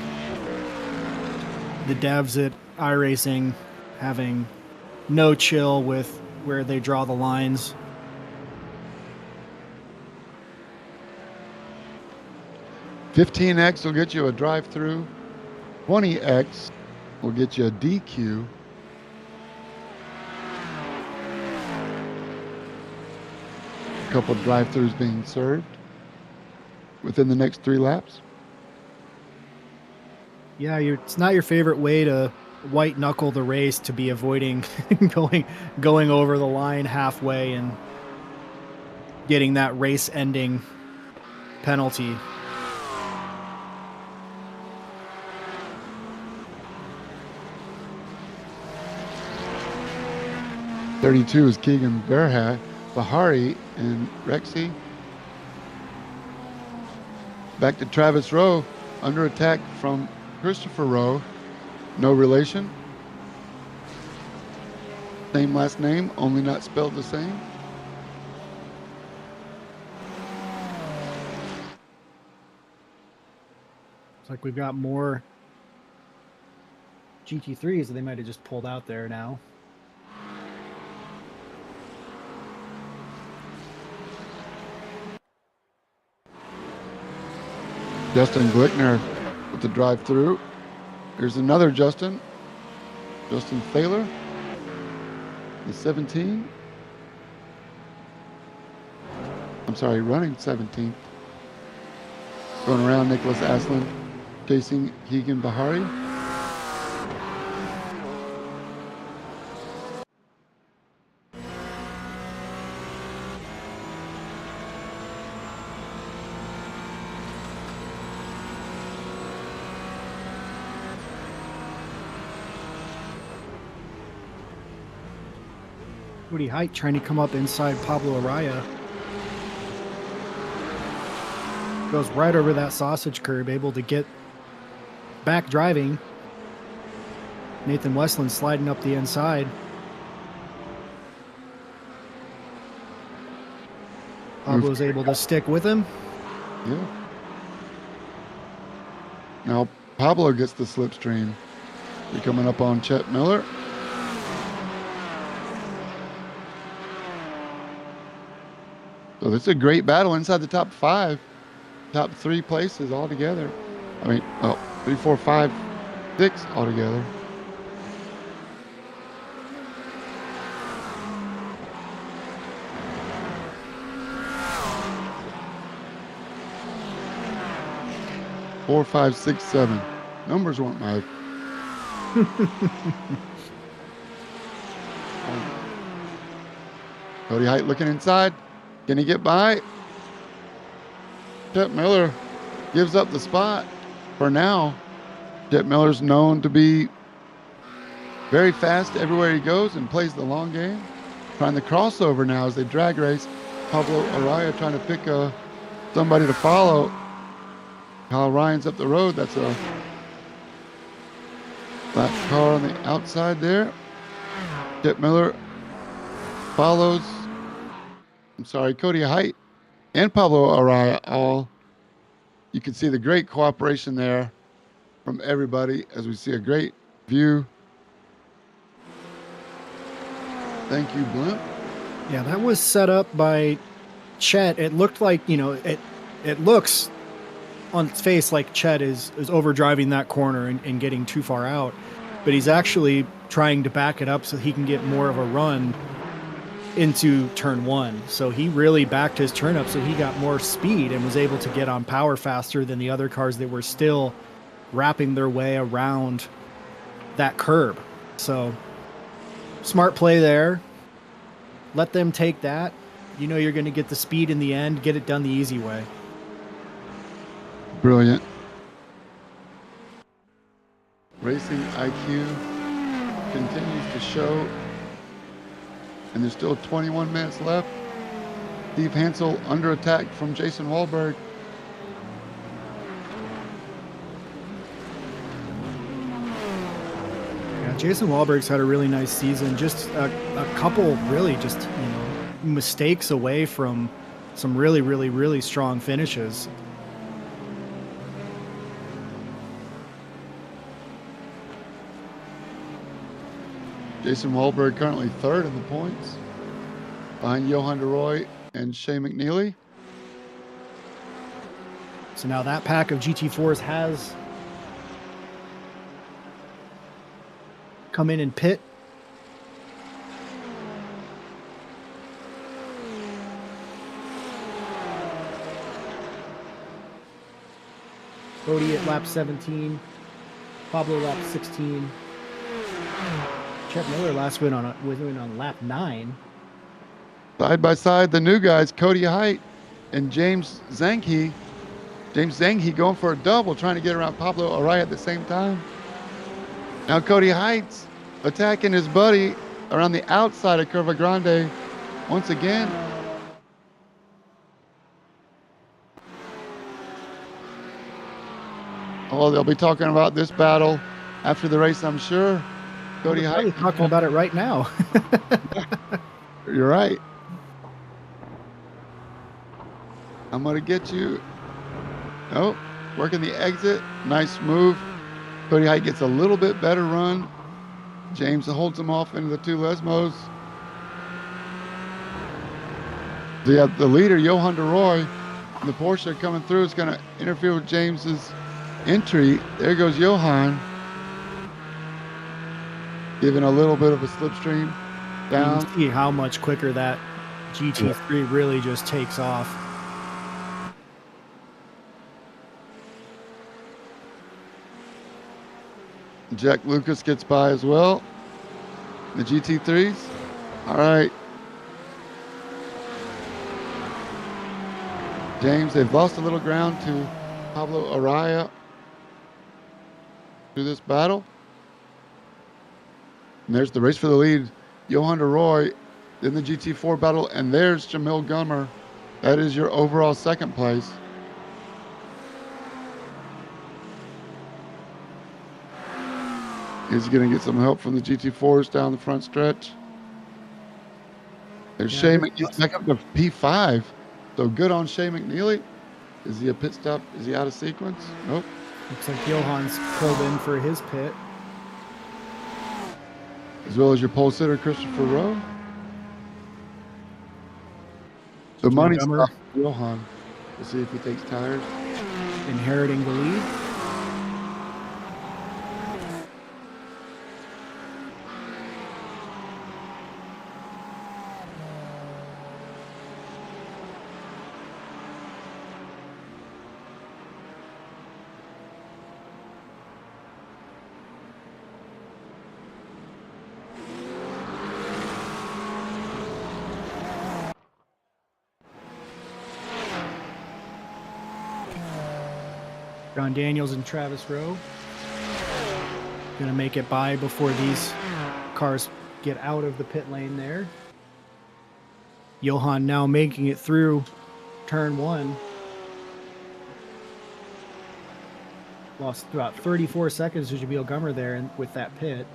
The devs at iRacing having no chill with where they draw the lines.
$15X will get you a drive-through. $20X will get you a DQ. A couple of drive-throughs being served within the next 3 laps.
Yeah, it's not your favorite way to white knuckle the race to be avoiding going over the line halfway and getting that race ending penalty.
$32 is Keegan Bahari and Rexy. Back to Travis Rowe, under attack from Christopher Rowe. No relation. Same last name, only not spelled the same.
It's like we've got more GT3s that they might have just pulled out there now.
Justin Glickner with the drive-through. Here's another Justin Thaler, the 17. I'm sorry, running 17th. Going around Nicholas Aslan, chasing Keegan Bahari.
Cody Height trying to come up inside Pablo Araya. Goes right over that sausage curb, able to get back driving. Nathan Westland sliding up the inside. Pablo's able to stick with him.
Yeah. Now Pablo gets the slipstream. They're coming up on Chet Miller. So this is a great battle inside the top 5. Top 3 places altogether. I mean, 3, 4, 5, 6 altogether. Four, 5, 6, 7. Numbers weren't my. Cody Height looking inside. Can he get by? Chet Miller gives up the spot for now. Chet Miller's known to be very fast everywhere he goes and plays the long game. Trying the crossover now as they drag race. Pablo Araya trying to pick somebody to follow. Kyle Ryan's up the road. That's a black car on the outside there. Chet Miller follows. Cody Height and Pablo Araya all. You can see the great cooperation there from everybody as we see a great view. Thank you, Blimp.
Yeah, that was set up by Chet. It looked like, it looks on its face like Chet is overdriving that corner and getting too far out, but he's actually trying to back it up so he can get more of a run into turn 1. So he really backed his turn up so he got more speed and was able to get on power faster than the other cars that were still wrapping their way around that curb. So smart play there. Let them take that. You know you're going to get the speed in the end. Get it done the easy way.
Brilliant. Racing IQ continues to show. And there's still 21 minutes left. Steve Hansel under attack from Jason Wahlberg.
Yeah, Jason Wahlberg's had a really nice season. Just a couple really just, mistakes away from some really, really, really strong finishes.
Jason Wahlberg currently third in the points, behind Johan DeRoy and Shea McNeely.
So now that pack of GT4s has come in and pit. Cody at lap 17, Pablo lap 16. Chet Miller last win on lap 9.
Side by side, the new guys, Cody Height and James Zanghe. James Zanghe going for a double, trying to get around Pablo Araya at the same time. Now Cody Height's attacking his buddy around the outside of Curva Grande once again. Oh, they'll be talking about this battle after the race, I'm sure. Cody Height
talking about it right now.
You're right. I'm going to get you. Oh, working the exit. Nice move. Cody Height gets a little bit better run. James holds him off into the two Lesmos. The leader, Johan DeRoy, the Porsche coming through, is going to interfere with James's entry. There goes Johan. Giving a little bit of a slipstream down.
You can see how much quicker that GT3 really just takes off.
Jack Lucas gets by as well. The GT3s. All right. James, they've lost a little ground to Pablo Araya through this battle. And there's the race for the lead. Johan DeRoy in the GT4 battle. And there's Jamil Gummer. That is your overall second place. He's going to get some help from the GT4s down the front stretch. There's Shea McNeely back up to P5. So good on Shea McNeely. Is he a pit stop? Is he out of sequence? Nope.
Looks like Johan's pulled in for his pit.
As well as your pole sitter, Christopher Rowe. The money's stopped for Johan. We'll see if he takes tires.
Inheriting the lead. John Daniels and Travis Rowe gonna make it by before these cars get out of the pit lane there. Johan now making it through turn 1. Lost about 34 seconds to Jamil Gummer there with that pit.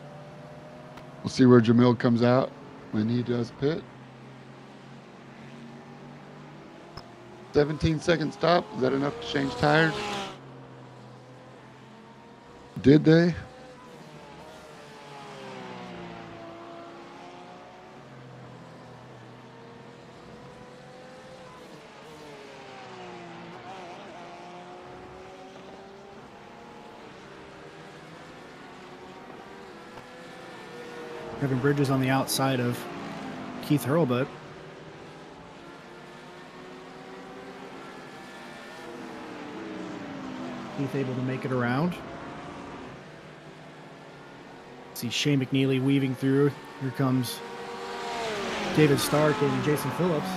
We'll see where Jamil comes out when he does pit. 17-second stop. Is that enough to change tires? Did they?
Kevin Bridges on the outside of Keith Hurlbut. Keith able to make it around. See Shea McNeely weaving through. Here comes David Stark and Jason Phillips.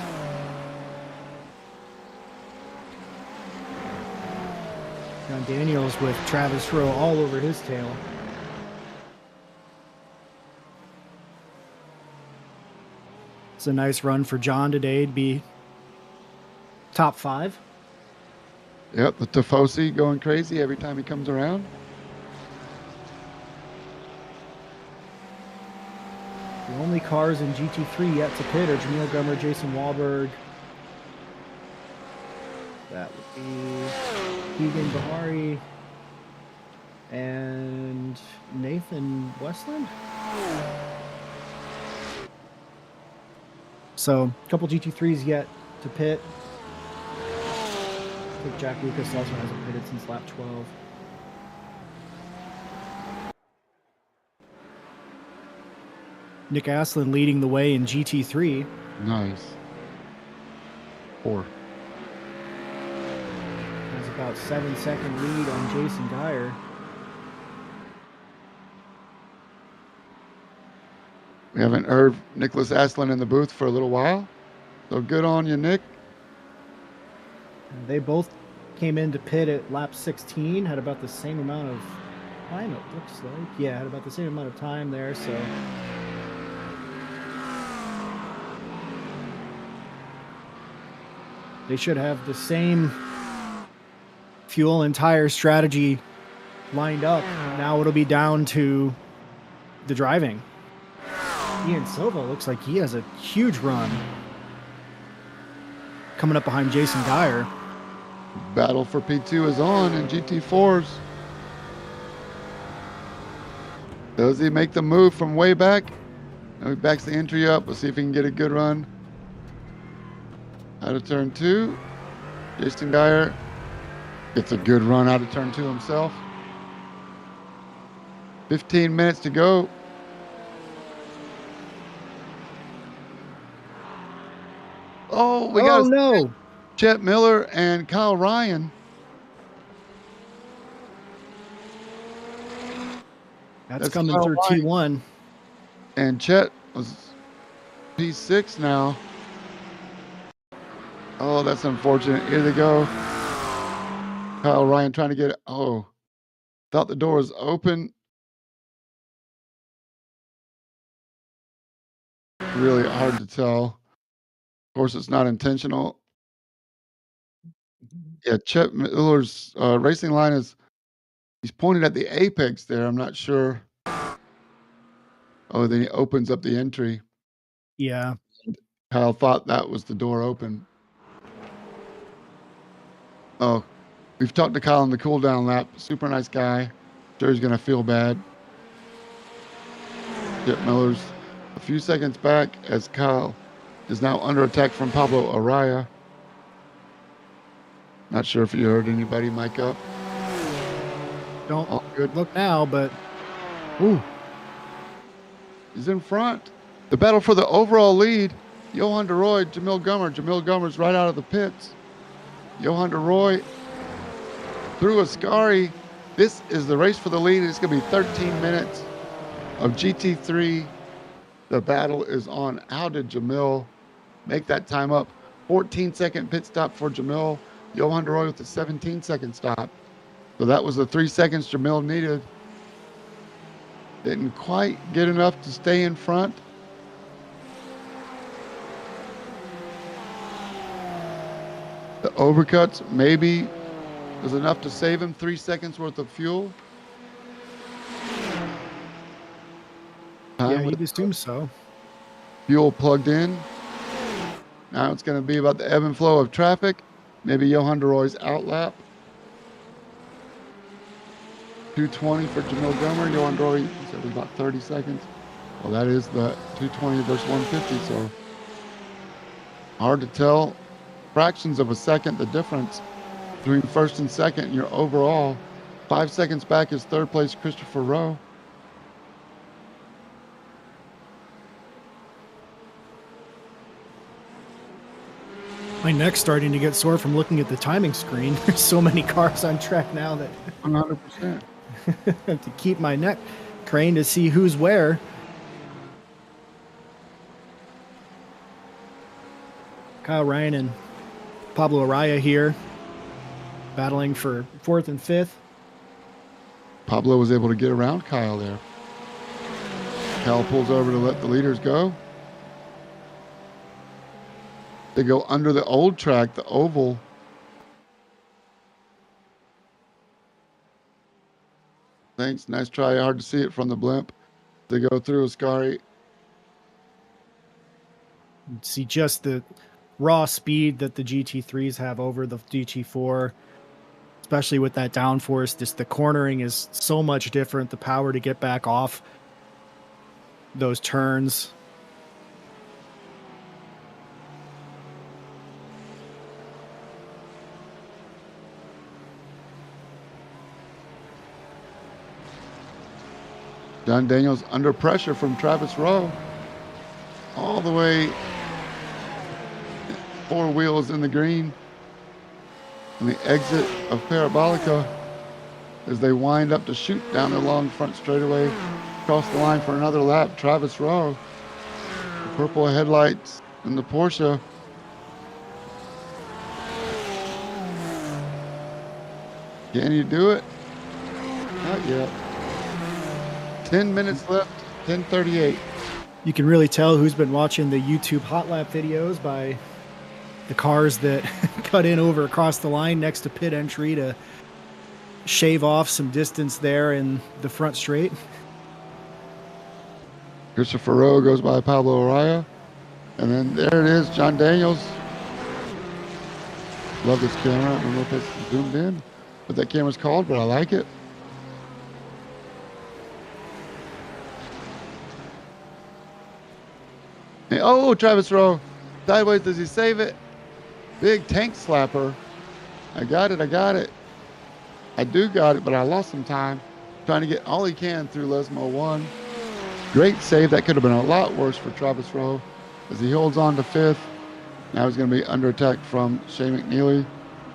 John Daniels with Travis Rowe all over his tail. It's a nice run for John today to be top 5.
Yep, the Tifosi going crazy every time he comes around.
The only cars in GT3 yet to pit are Jamil Gummer, Jason Wahlberg. That would be Keegan Bahari and Nathan Westland. So a couple GT3s yet to pit. I think Jack Lucas also hasn't pitted since lap 12. Nick Aslin leading the way in GT3.
Nice. 4.
Has about 7-second lead on Jason Geyer.
We haven't heard Nicholas Aslan in the booth for a little while. So good on you, Nick.
And they both came into pit at lap 16, had about the same amount of time, it looks like. Yeah, had about the same amount of time there, so. They should have the same fuel and tire strategy lined up. Now it'll be down to the driving. Ian Silva looks like he has a huge run coming up behind Jason Geyer.
Battle for P2 is on in GT4s. Does he make the move from way back? No, he backs the entry up. We'll see if he can get a good run. Out of turn 2. Jason Geyer gets a good run out of turn 2 himself. 15 minutes to go. Oh, we got
no.
Chet Miller and Kyle Ryan.
That's coming
Kyle
through
Ryan.
T1.
And Chet was P6 now. Oh, that's unfortunate. Here they go. Kyle Ryan trying to get it. Oh, thought the door was open. Really hard to tell. Of course, it's not intentional. Yeah, Chet Miller's racing line is, he's pointed at the apex there. I'm not sure. Oh, then he opens up the entry.
Yeah.
Kyle thought that was the door open. Oh, we've talked to Kyle in the cool down lap. Super nice guy. Sure he's going to feel bad. Chet Miller's a few seconds back as Kyle is now under attack from Pablo Araya. Not sure if you heard anybody mic up.
Don't
All good.
look now, but ooh.
He's in front. The battle for the overall lead. Johan de Roy, Jamil Gummer. Jamil Gummer's right out of the pits. Johan de Roy through Ascari. This is the race for the lead. It's going to be 13 minutes of GT3. The battle is on. How did Jamil make that time up? 14-second pit stop for Jamil. Johan de Roy with a 17-second stop. So that was the 3 seconds Jamil needed. Didn't quite get enough to stay in front. The overcuts maybe was enough to save him 3 seconds worth of fuel.
Yeah, you'd assume so.
Fuel plugged in. Now it's going to be about the ebb and flow of traffic. Maybe Johan de Roy's outlap. 220 for Jamil Gummer. Johan de Roy, he said it was about 30 seconds. Well, that is the 220 versus 150, so hard to tell. Fractions of a second, the difference between first and second in your overall. 5 seconds back is third place Christopher Rowe.
My neck's starting to get sore from looking at the timing screen. There's so many cars on track now that
100%.
I have to keep my neck craned to see who's where. Kyle Ryan and Pablo Araya here, battling for 4th and 5th.
Pablo was able to get around Kyle there. Kyle pulls over to let the leaders go. They go under the old track, the oval. Thanks. Nice try. Hard to see it from the blimp. They go through Ascari.
see just the raw speed that the GT3s have over the GT4, especially with that downforce. Just the cornering is so much different. The power to get back off those turns.
John Daniels under pressure from Travis Rowe. All the way 4 wheels in the green. And the exit of Parabolica as they wind up to shoot down the long front straightaway. Across the line for another lap, Travis Rowe. The purple headlights in the Porsche. Can you do it? Not yet. 10 minutes left, 10:38.
You can really tell who's been watching the YouTube hot lap videos by the cars that cut in over across the line next to pit entry to shave off some distance there in the front straight.
Christopher Rowe goes by Pablo Araya. And then there it is, John Daniels. Love this camera. I don't know if it's zoomed in, what that camera's called, but I like it. And, oh, Travis Rowe. Sideways, does he save it? Big tank slapper. I got it. I do got it, but I lost some time trying to get all he can through Lesmo 1. Great save. That could have been a lot worse for Travis Rowe as he holds on to 5th. Now he's going to be under attack from Shea McNeely.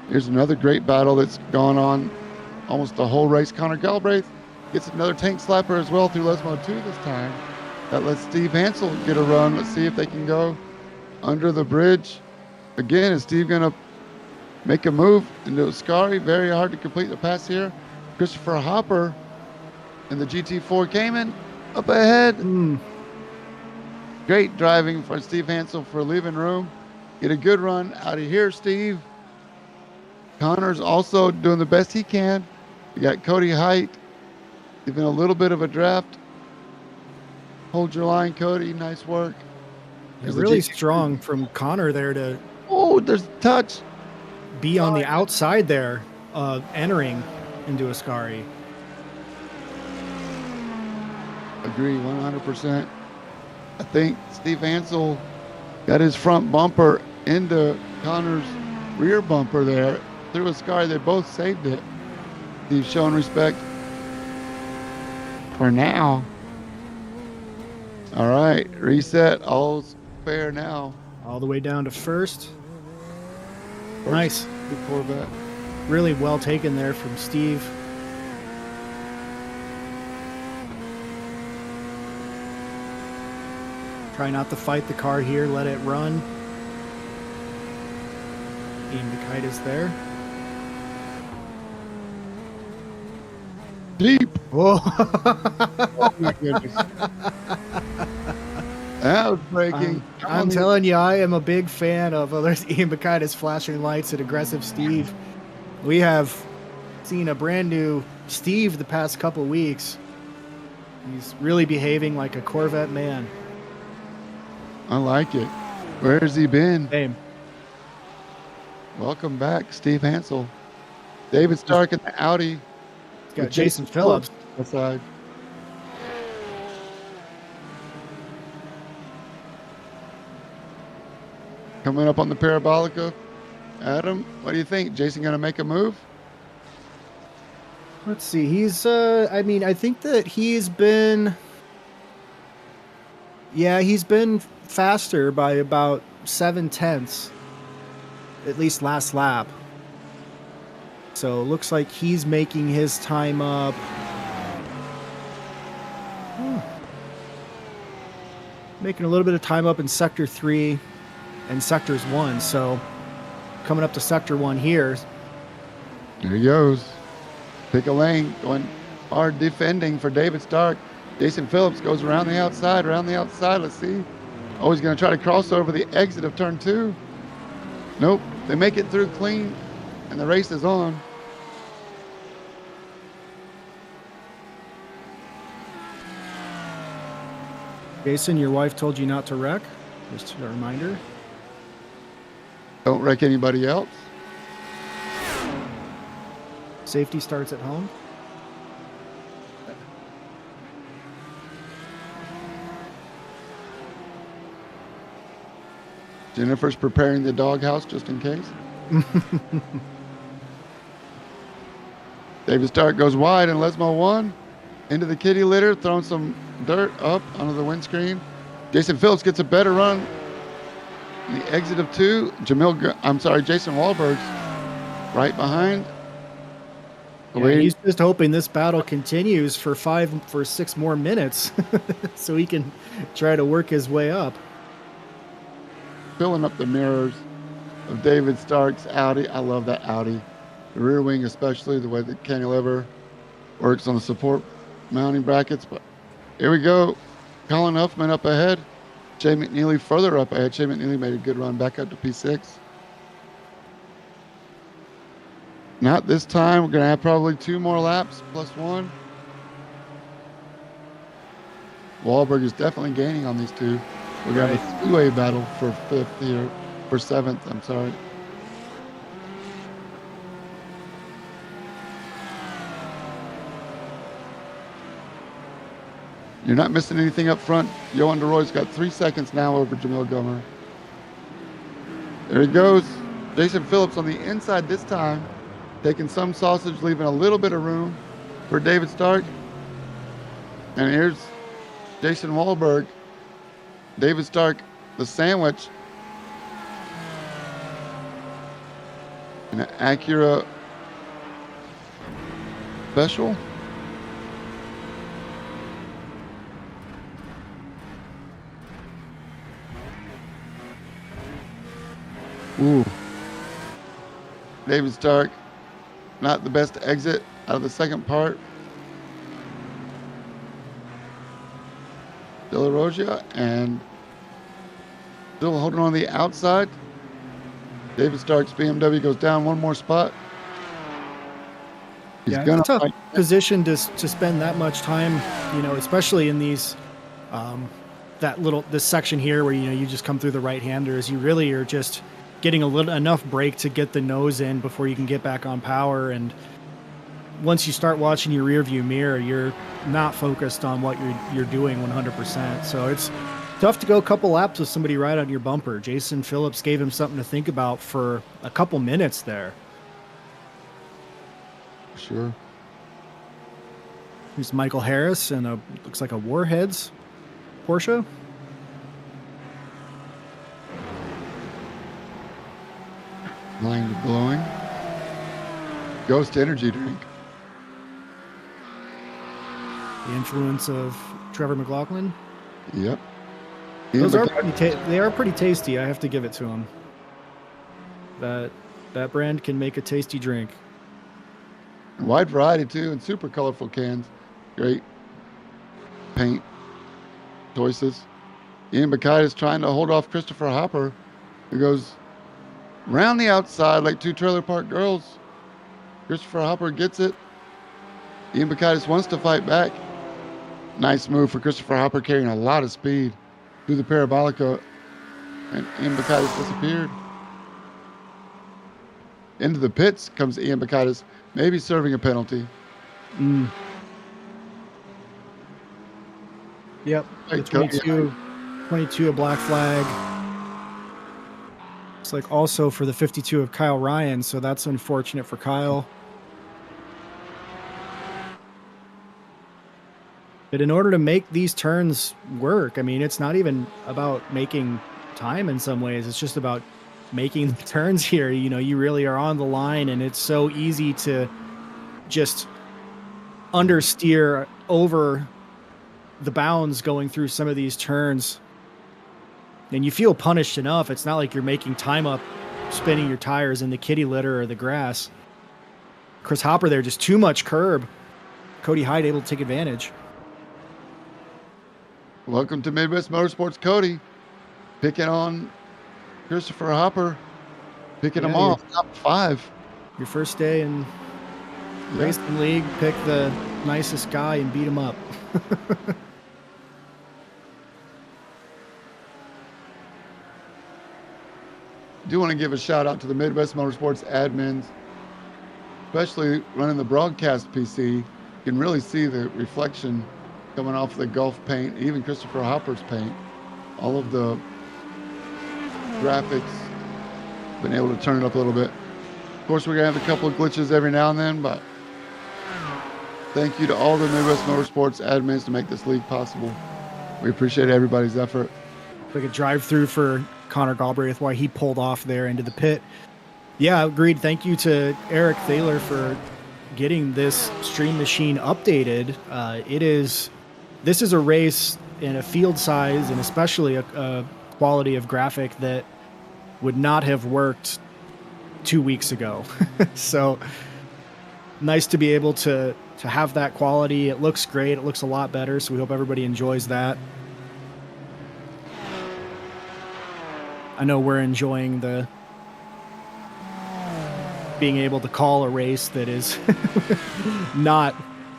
Here's another great battle that's gone on almost the whole race. Connor Galbraith gets another tank slapper as well through Lesmo 2 this time. That lets Steve Hansel get a run. Let's see if they can go under the bridge. Again, is Steve going to make a move into Ascari? Very hard to complete the pass here. Christopher Hopper in the GT4 Cayman up ahead. Great driving for Steve Hansel for leaving room. Get a good run out of here, Steve. Connor's also doing the best he can. You got Cody Height, even a little bit of a draft. Hold your line, Cody. Nice work.
It's really strong from Connor there to.
Oh, there's a touch.
Be on the outside there, entering into Ascari.
Agree, 100%. I think Steve Hansel got his front bumper into Connor's rear bumper there through Ascari. They both saved it. Steve's showing respect for now. All right, reset. All's fair now.
All the way down to first. Nice.
Good Corvette.
Really well taken there from Steve. Try not to fight the car here. Let it run. Ian McKnight is there.
Deep.
Whoa.
Oh my goodness. That was breaking.
I'm telling you, I am a big fan of there's Ian McKnight flashing lights at aggressive Steve. We have seen a brand new Steve the past couple weeks. He's really behaving like a Corvette man.
I like it. Where has he been?
Same.
Welcome back, Steve Hansel. David Stark in the Audi.
He's got Jason Phillips.
Aside. Coming up on the Parabolica. Adam, what do you think? Jason going to make a move?
Let's see. He's, I think that he's been faster by about 7/10, at least last lap. So it looks like he's making his time up. Making a little bit of time up in Sector 3 and Sectors 1. So coming up to Sector 1 here.
There he goes. Pick a lane. Going hard defending for David Stark. Jason Phillips goes around the outside. Let's see. Oh, he's going to try to cross over the exit of turn 2. Nope. They make it through clean, and the race is on.
Jason, your wife told you not to wreck? Just a reminder.
Don't wreck anybody else.
Safety starts at home.
Jennifer's preparing the doghouse just in case. David Stark goes wide and Lesmo 1 into the kitty litter, throwing some dirt up onto the windscreen. Jason Phillips gets a better run. The exit of 2. Jason Wahlberg's right behind.
Yeah, he's just hoping this battle continues for 6 more minutes so he can try to work his way up.
Filling up the mirrors of David Stark's Audi. I love that Audi. The rear wing, especially the way the cantilever works on the support mounting brackets. But here we go. Colin Huffman up ahead. Jay McNeely further up ahead. Jay McNeely made a good run back up to P6. Not this time. We're going to have probably 2 more laps plus 1. Wahlberg is definitely gaining on these 2. We're going to have a 2-way battle for 5th here. For 7th, I'm sorry. You're not missing anything up front. Johan DeRoy's got 3 seconds now over Jamil Gomer. There he goes. Jason Phillips on the inside this time. Taking some sausage, leaving a little bit of room for David Stark. And here's Jason Wahlberg. David Stark, the sandwich. An Acura Special. Ooh. David Stark, not the best exit out of the second part. De La Rogia and still holding on the outside. David Stark's BMW goes down 1 more spot. He's
yeah,
gonna
it's a tough position to spend that much time, especially in these this section here where you just come through the right-handers. You really are just getting enough brake to get the nose in before you can get back on power. And once you start watching your rear view mirror, you're not focused on what you're doing 100%. So it's tough to go a couple laps with somebody right on your bumper. Jason Phillips gave him something to think about for a couple minutes there.
Sure.
Here's Michael Harris and looks like a Warheads Porsche.
Mind blowing. Ghost energy drink.
The influence of Trevor McLaughlin.
Yep.
Those are they are pretty tasty. I have to give it to them. That brand can make a tasty drink.
Wide variety too, and super colorful cans. Great paint choices. Ian Bacaitis trying to hold off Christopher Hopper, who goes round the outside like 2 trailer park girls. Christopher Hopper gets it. Ian Bacaitis wants to fight back. Nice move for Christopher Hopper, carrying a lot of speed through the Parabolica, and Ian Bacaitis disappeared. Into the pits comes Ian Bacaitis, maybe serving a penalty.
Yep, the 22 a black flag. It's like also for the 52 of Kyle Ryan, so that's unfortunate for Kyle. But in order to make these turns work, I mean, it's not even about making time in some ways. It's just about making the turns here. You really are on the line, and it's so easy to just understeer over the bounds going through some of these turns. And you feel punished enough. It's not like you're making time up spinning your tires in the kitty litter or the grass. Chris Hopper there, just too much curb. Cody Hyde able to take advantage.
Welcome to Midwest Motorsports, Cody. Picking on Christopher Hopper, picking him off, top 5.
Your first day in Racing League, pick the nicest guy and beat him up.
do want to give a shout out to the Midwest Motorsports admins, especially running the broadcast PC. You can really see the reflection coming off the Gulf paint, even Christopher Hopper's paint. All of the graphics, been able to turn it up a little bit. Of course, we're going to have a couple of glitches every now and then, but thank you to all the Midwest Motorsports admins to make this league possible. We appreciate everybody's effort.
Like a drive-through for Connor Galbraith, why he pulled off there into the pit. Yeah, agreed. Thank you to Eric Thaler for getting this stream machine updated. This is a race in a field size and especially a quality of graphic that would not have worked 2 weeks ago. So nice to be able to have that quality. It looks great. It looks a lot better. So we hope everybody enjoys that. I know we're enjoying the being able to call a race that is not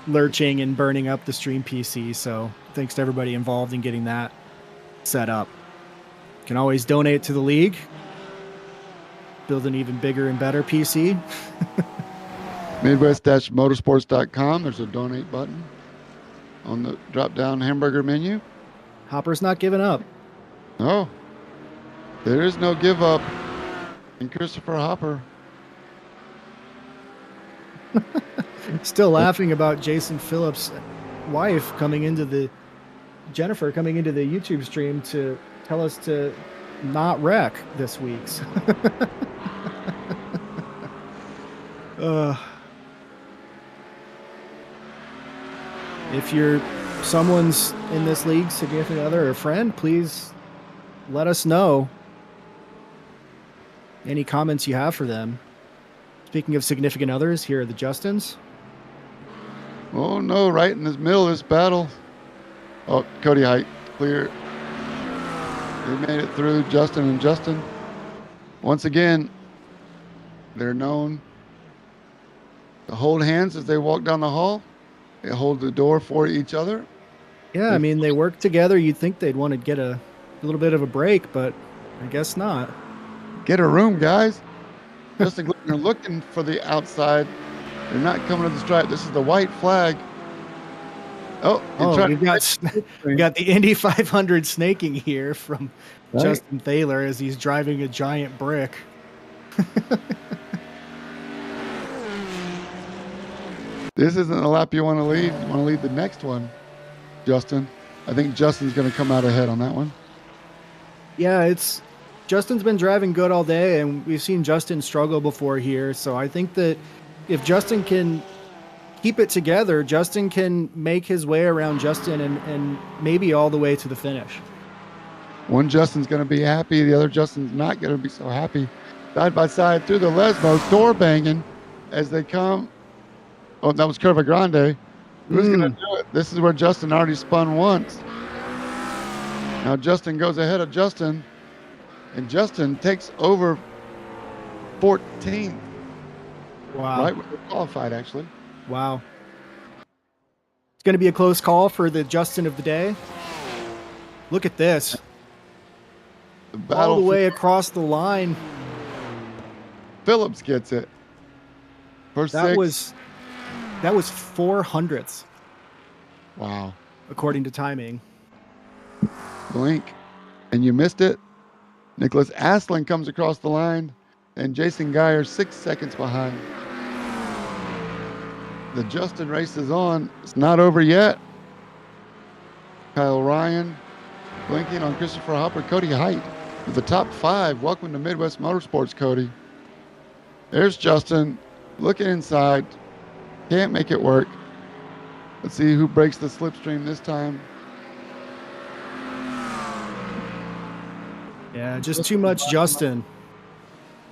lurching and burning up the stream PC. So thanks to everybody involved in getting that set up. You can always donate to the league, build an even bigger and better PC.
Midwest-motorsports.com. There's a donate button on the drop-down hamburger menu.
Hopper's not giving up.
No, there is no give up in Christopher Hopper.
Still laughing about Jason Phillips' wife Jennifer coming into the YouTube stream to tell us to not wreck this week's. If you're someone's in this league, significant other or friend, please let us know any comments you have for them. Speaking of significant others, here are the Justins.
Oh no, right in the middle of this battle. Oh, Cody Height, clear. They made it through, Justin and Justin. Once again, they're known to hold hands as they walk down the hall. They hold the door for each other.
Yeah, I mean, they work together. You'd think they'd want to get a little bit of a break, but I guess not.
Get a room, guys. Justin Glickner looking for the outside. They're not coming to the stripe. This is the white flag.
We got the Indy 500 snaking here from Justin Thaler as he's driving a giant brick.
This isn't a lap you want to lead. You want to lead the next one, Justin. I think Justin's going to come out ahead on that one.
Yeah, Justin's been driving good all day, and we've seen Justin struggle before here. So I think that if Justin can keep it together, Justin can make his way around Justin and maybe all the way to the finish.
One Justin's going to be happy. The other Justin's not going to be so happy. Side by side through the Lesbos, door banging as they come. Oh, that was Curva Grande. Who's going to do it? This is where Justin already spun once. Now Justin goes ahead of Justin, and Justin takes over 14th.
Wow.
Right when they qualified, actually.
Wow. It's going to be a close call for the Justin of the day. Look at this. All the way across the line.
Phillips gets it.
That was 400ths.
Wow.
According to timing.
Blink. And you missed it. Nicholas Aslan comes across the line, and Jason Geyer 6 seconds behind. The Justin race is on. It's not over yet. Kyle Ryan blinking on Christopher Hopper. Cody Height with the top 5. Welcome to Midwest Motorsports, Cody. There's Justin looking inside. Can't make it work. Let's see who breaks the slipstream this time.
Yeah, just too much Justin.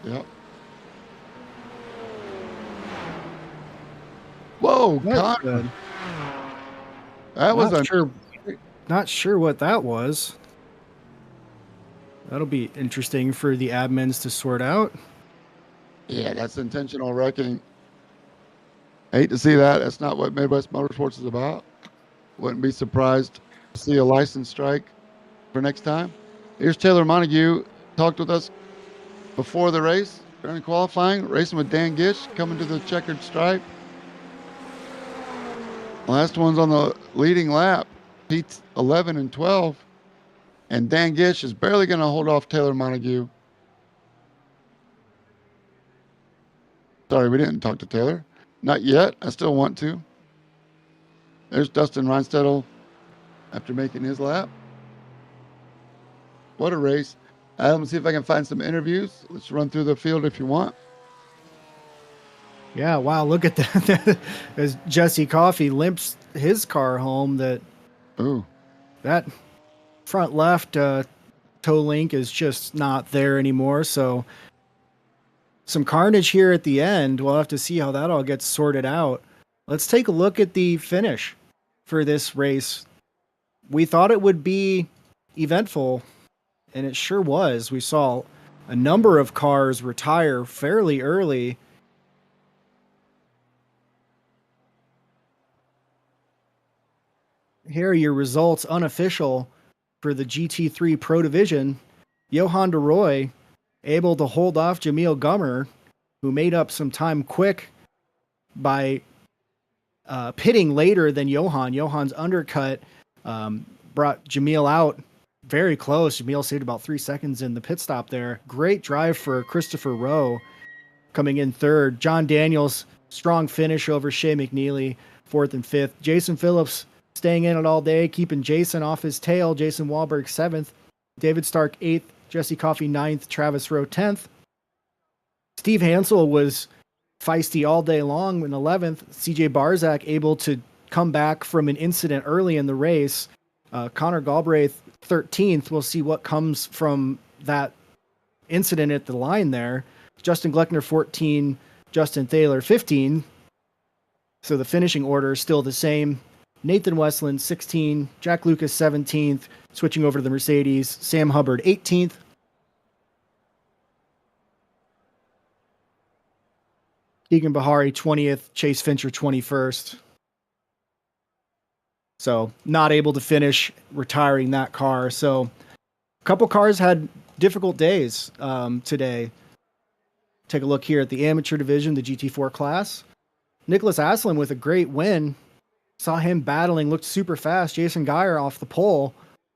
Yep. Whoa, Connor. That was
not sure what that was. That'll be interesting for the admins to sort out.
Yeah, that's intentional wrecking. I hate to see that. That's not what Midwest Motorsports is about. Wouldn't be surprised to see a license strike for next time. Here's Taylor Montague. Talked with us before the race during qualifying, racing with Dan Gish coming to the checkered stripe. Last one's on the leading lap. Pete's 11 and 12. And Dan Gish is barely going to hold off Taylor Montague. Sorry, we didn't talk to Taylor. Not yet. I still want to. There's Dustin Reinstedel after making his lap. What a race. Let me see if I can find some interviews. Let's run through the field if you want.
Yeah, wow, look at that. As Jesse Coffey limps his car home, that front left toe link is just not there anymore. So some carnage here at the end. We'll have to see how that all gets sorted out. Let's take a look at the finish for this race. We thought it would be eventful, and it sure was. We saw a number of cars retire fairly early. Here are your results, unofficial, for the GT3 Pro Division. Johan de Roy able to hold off Jamil Gummer, who made up some time quick by pitting later than Johan. Johan's undercut brought Jamil out very close. Jamil saved about 3 seconds in the pit stop there. Great drive for Christopher Rowe coming in third. John Daniels, strong finish over Shea McNeely, fourth and fifth. Jason Phillips staying in it all day, keeping Jason off his tail. Jason Wahlberg, 7th. David Stark, 8th. Jesse Coffey, 9th. Travis Rowe, 10th. Steve Hansel was feisty all day long in 11th. CJ Barzak able to come back from an incident early in the race. Connor Galbraith, 13th. We'll see what comes from that incident at the line there. Justin Gleckner, 14. Justin Thaler, 15. So the finishing order is still the same. Nathan Westland, 16. Jack Lucas, 17th. Switching over to the Mercedes. Sam Hubbard, 18th. Keegan Bahari, 20th. Chase Fincher, 21st. So not able to finish retiring that car. So a couple cars had difficult days today. Take a look here at the amateur division, the GT4 class. Nicholas Aslan with a great win. Saw him battling, looked super fast. Jason Geyer off the pole,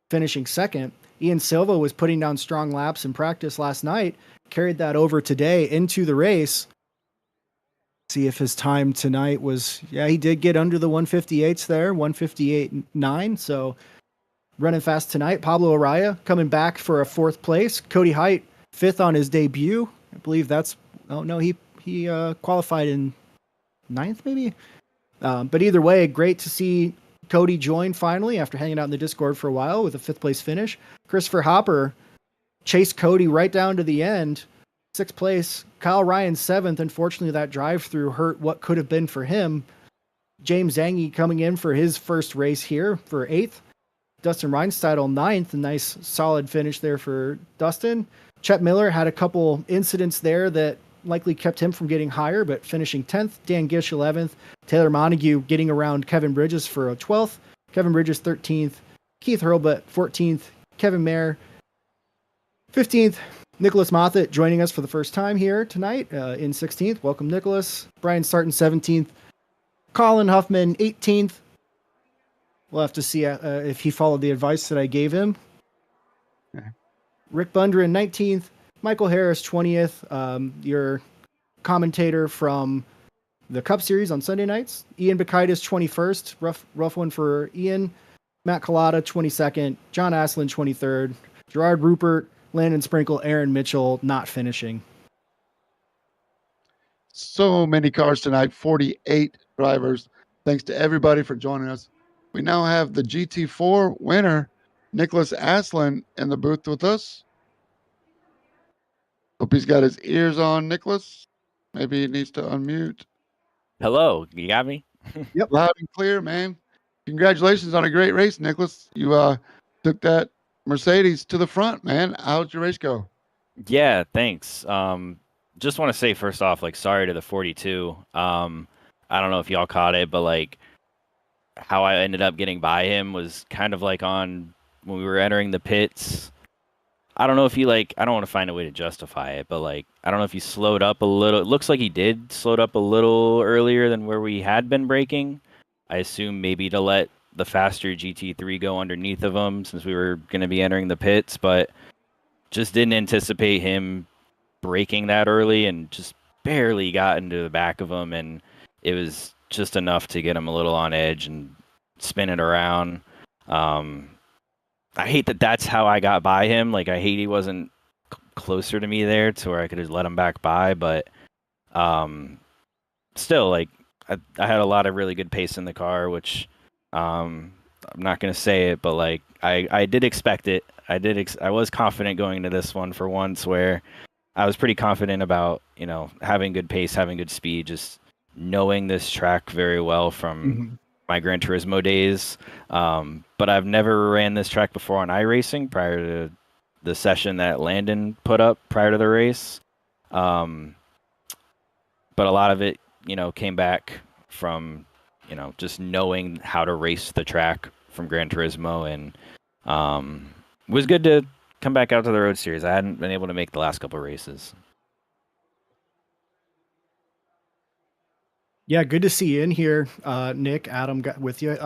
finishing second. Ian Silva was putting down strong laps in practice last night. Carried that over today into the race. See if his time tonight was, he did get under the 158s there, 158.9. So running fast tonight. Pablo Araya coming back for a 4th place. Cody Height, 5th on his debut. I believe that's, he qualified in 9th maybe. But either way, great to see Cody join finally after hanging out in the Discord for a while with a 5th place finish. Christopher Hopper chased Cody right down to the end. 6th place. Kyle Ryan, 7th. Unfortunately, that drive-through hurt what could have been for him. James Zangi coming in for his first race here for 8th. Dustin Reinsteidel, 9th. A nice, solid finish there for Dustin. Chet Miller had a couple incidents there that likely kept him from getting higher, but finishing 10th. Dan Gish, 11th. Taylor Montague getting around Kevin Bridges for a 12th. Kevin Bridges, 13th. Keith Hurlbut, 14th. Kevin Mayer, 15th. Nicholas Moffat joining us for the first time here tonight in 16th. Welcome, Nicholas. Brian Sarton, 17th. Colin Huffman, 18th. We'll have to see if he followed the advice that I gave him. Okay. Rick Bundren, 19th. Michael Harris, 20th. Your commentator from the Cup Series on Sunday nights. Ian Bakaitis, 21st. Rough one for Ian. Matt Collada, 22nd. John Aslan, 23rd. Gerard Rupert, Landon Sprinkle, Aaron Mitchell not finishing.
So many cars tonight, 48 drivers. Thanks to everybody for joining us. We now have the GT4 winner, Nicholas Aslan, in the booth with us. Hope he's got his ears on, Nicholas. Maybe he needs to unmute.
Hello, you got me?
Yep. Loud and clear, man. Congratulations on a great race, Nicholas. You took that Mercedes to the front, man. How'd your race go?
Yeah, thanks. Just want to say first off, sorry to the 42. I don't know if y'all caught it, but how I ended up getting by him was kind of on when we were entering the pits. I don't know if he like I don't want to find a way to justify it, but like I don't know if he slowed up a little. It looks like he did slowed up a little earlier than where we had been braking. I assume maybe to let the faster GT3 go underneath of him since we were going to be entering the pits, but just didn't anticipate him braking that early and just barely got into the back of him, and it was just enough to get him a little on edge and spin it around. I hate that that's how I got by him. Like, I hate he wasn't closer to me there to where I could just let him back by, but still, like, I had a lot of really good pace in the car, which I'm not going to say it, but like I did expect it. I was confident going into this one for once, where I was pretty confident about, having good pace, having good speed, just knowing this track very well from my Gran Turismo days. But I've never ran this track before on iRacing prior to the session that Landon put up prior to the race. But a lot of it, came back from, just knowing how to race the track from Gran Turismo, and it was good to come back out to the Road Series. I hadn't been able to make the last couple of races.
Yeah, good to see you in here, Nick. Adam got with you.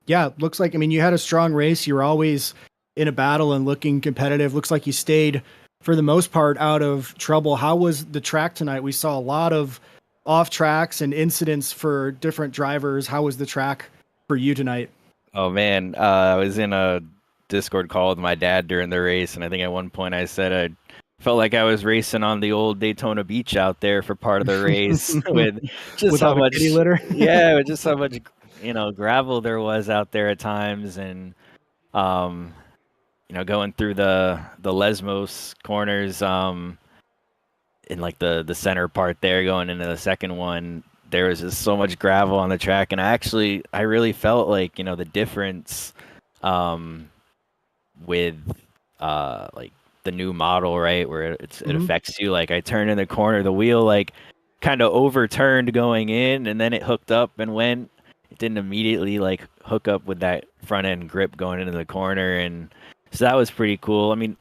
Yeah, looks like, you had a strong race. You were always in a battle and looking competitive. Looks like you stayed, for the most part, out of trouble. How was the track tonight? We saw a lot of off tracks and incidents for different drivers. How was the track for you tonight?
Oh, man. I was in a Discord call with my dad during the race, and I think at one point I said I felt like I was racing on the old Daytona Beach out there for part of the race with just how much
kitty litter.
Yeah, with just how much gravel there was out there at times, and going through the Lesmos corners in like the center part there going into the second one, there was just so much gravel on the track, and I really felt like the difference with like the new model, right, where it affects you. Like, I turned in the corner, the wheel like kind of overturned going in, and then it hooked up and went. It didn't immediately like hook up with that front end grip going into the corner, and so that was pretty cool. I mean,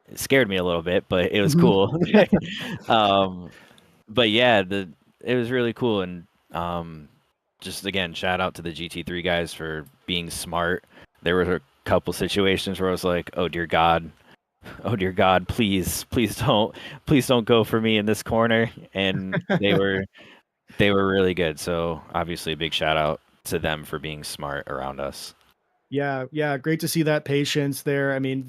it scared me a little bit, but it was cool. But yeah, it was really cool, and just again, shout out to the GT3 guys for being smart. There were a couple situations where I was like, oh dear God, please don't go for me in this corner, and they were really good. So obviously a big shout out to them for being smart around us.
Yeah, great to see that patience there. I mean,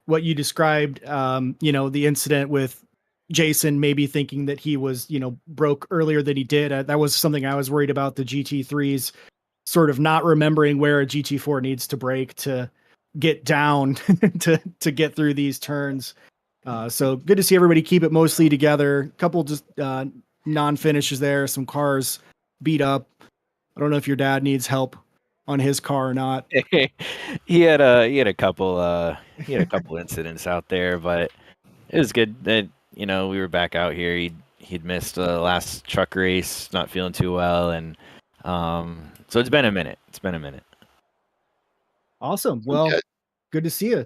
what you described, the incident with Jason maybe thinking that he was, broke earlier than he did. That was something I was worried about, the GT3s sort of not remembering where a GT4 needs to brake to get down to get through these turns. So good to see everybody keep it mostly together. A couple just non-finishes there, some cars beat up. I don't know if your dad needs help on his car or not.
he had a couple incidents out there, but it was good that we were back out here. He'd missed the last truck race, not feeling too well, and so it's been a minute.
Awesome. Well, good to see you.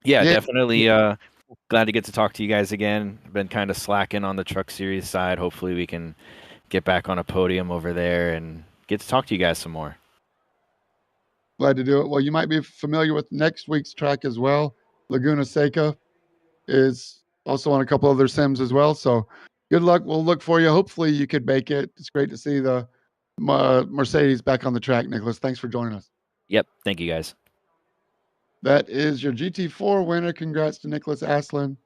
Yeah, definitely. Glad to get to talk to you guys again. I've been kind of slacking on the truck series side. Hopefully we can get back on a podium over there and get to talk to you guys some more.
Glad to do it. Well, you might be familiar with next week's track as well. Laguna Seca is also on a couple other sims as well. So good luck. We'll look for you. Hopefully you could make it. It's great to see the Mercedes back on the track, Nicholas. Thanks for joining us.
Yep. Thank you, guys.
That is your GT4 winner. Congrats to Nicholas Aslan.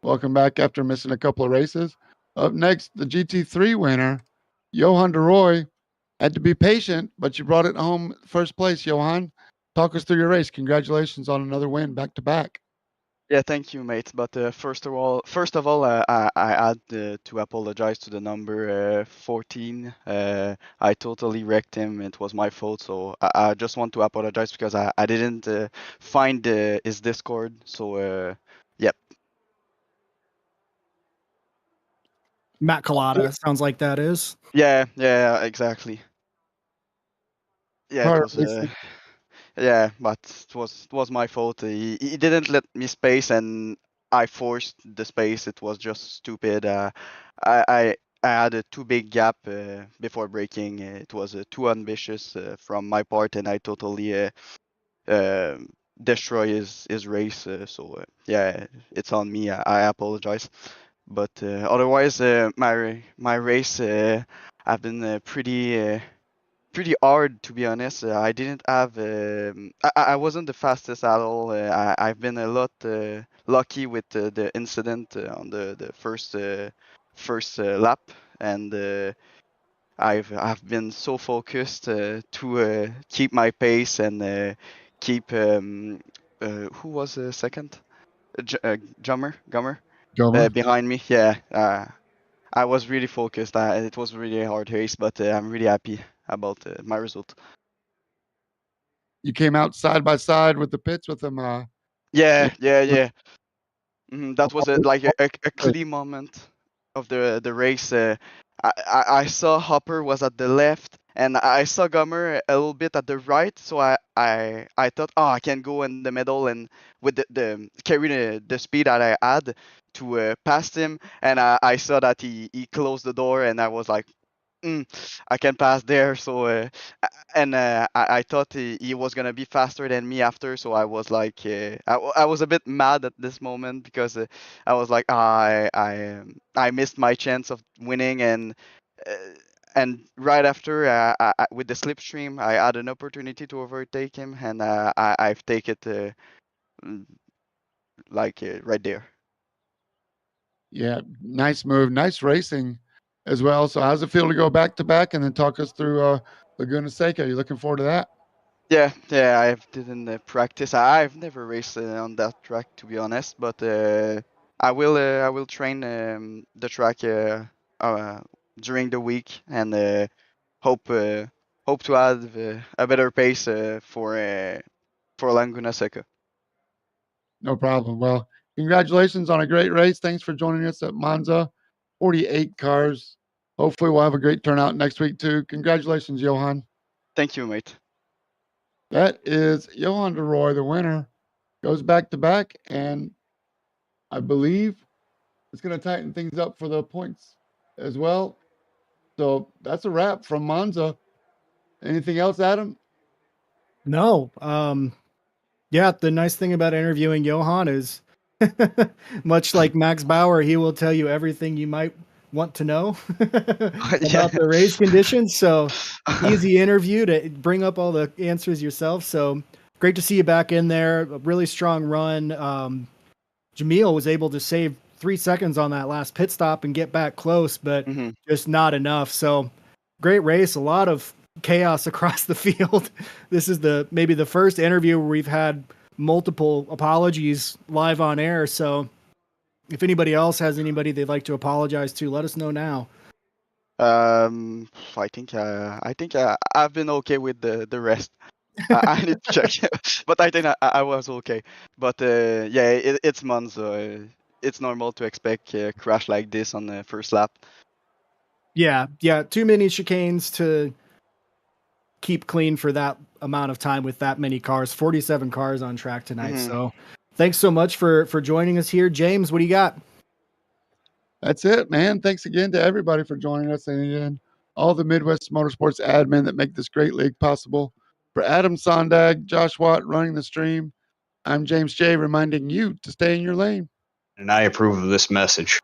Welcome back after missing a couple of races. Up next, the GT3 winner, Johan de Roy. Had to be patient, but you brought it home first place, Johan. Talk us through your race. Congratulations on another win back to back.
Yeah, thank you, mate. But first of all, I had to apologize to the number 14. I totally wrecked him. It was my fault. So I just want to apologize because I didn't find his Discord. So yep.
Matt Collada sounds like that is.
Yeah, exactly. Yeah, Yeah, but it was my fault. He didn't let me space, and I forced the space. It was just stupid. I I I had a too big gap before braking. It was too ambitious from my part, and I totally uh, destroy his race. So yeah, it's on me. I apologize. But otherwise, my race have been pretty hard, to be honest. I didn't have I wasn't the fastest at all. I've been a lot lucky with the incident on the first lap, and I've been so focused to keep my pace and keep who was second? Gummer
Gomer.
behind me. Yeah, I was really focused. It was really a hard race, but I'm really happy about my result.
You came out side by side with the pits with them.
Yeah,
Yeah.
yeah, yeah. That was
All-
like
all
a
good.
clean moment of the race. I saw Hopper was at the left, and I saw Gummer a little bit at the right. So I thought, oh, I can go in the middle and with the carry the speed that I had to pass him. And I saw that he closed the door, and I was like, I can pass there. So and I thought he was gonna be faster than me after. So I was like, I was a bit mad at this moment because I was like, I missed my chance of winning, uh, and right after with the slipstream, I had an opportunity to overtake him, and I've taken it mm, right there.
Yeah, nice move, nice racing as well. So, how's it feel to go back to back and then talk us through Laguna Seca? You looking forward to that?
Yeah, yeah, I didn't practice. I've never raced on that track, to be honest, but I will train the track uh, during the week and hope hope to have a better pace for Laguna Seca.
No problem. Well, congratulations on a great race. Thanks for joining us at Monza. 48 cars. Hopefully, we'll have a great turnout next week, too. Congratulations, Johan.
Thank you, mate.
That is Johan DeRoy, the winner. Goes back to back, and I believe it's going to tighten things up for the points as well. So that's a wrap from Monza. Anything else, Adam?
No. Yeah, the nice thing about interviewing Johan is much like Max Bauer, he will tell you everything you might want to know
Yeah.
about the race conditions. So easy interview to bring up all the answers yourself. So great to see you back in there. A really strong run. Jamil was able to save 3 seconds on that last pit stop and get back close, but
hmm
just not enough. So great race. A lot of chaos across the field. This is maybe the first interview where we've had multiple apologies live on air. So if anybody else has anybody they'd like to apologize to, let us know now.
I think I've been okay with the rest. I need to check, but I think I was okay. But yeah, it's Monza. It's normal to expect a crash like this on the first lap.
Yeah, too many chicanes to keep clean for that amount of time with that many cars. 47 cars on track tonight.
Mhm.
So thanks so much for joining us here. James, what do you got?
That's it, man. Thanks again to everybody for joining us. And again, all the Midwest Motorsports admin that make this great league possible. For Adam Sondag, Josh Watt running the stream, I'm James J. reminding you to stay in your lane.
And I approve of this message.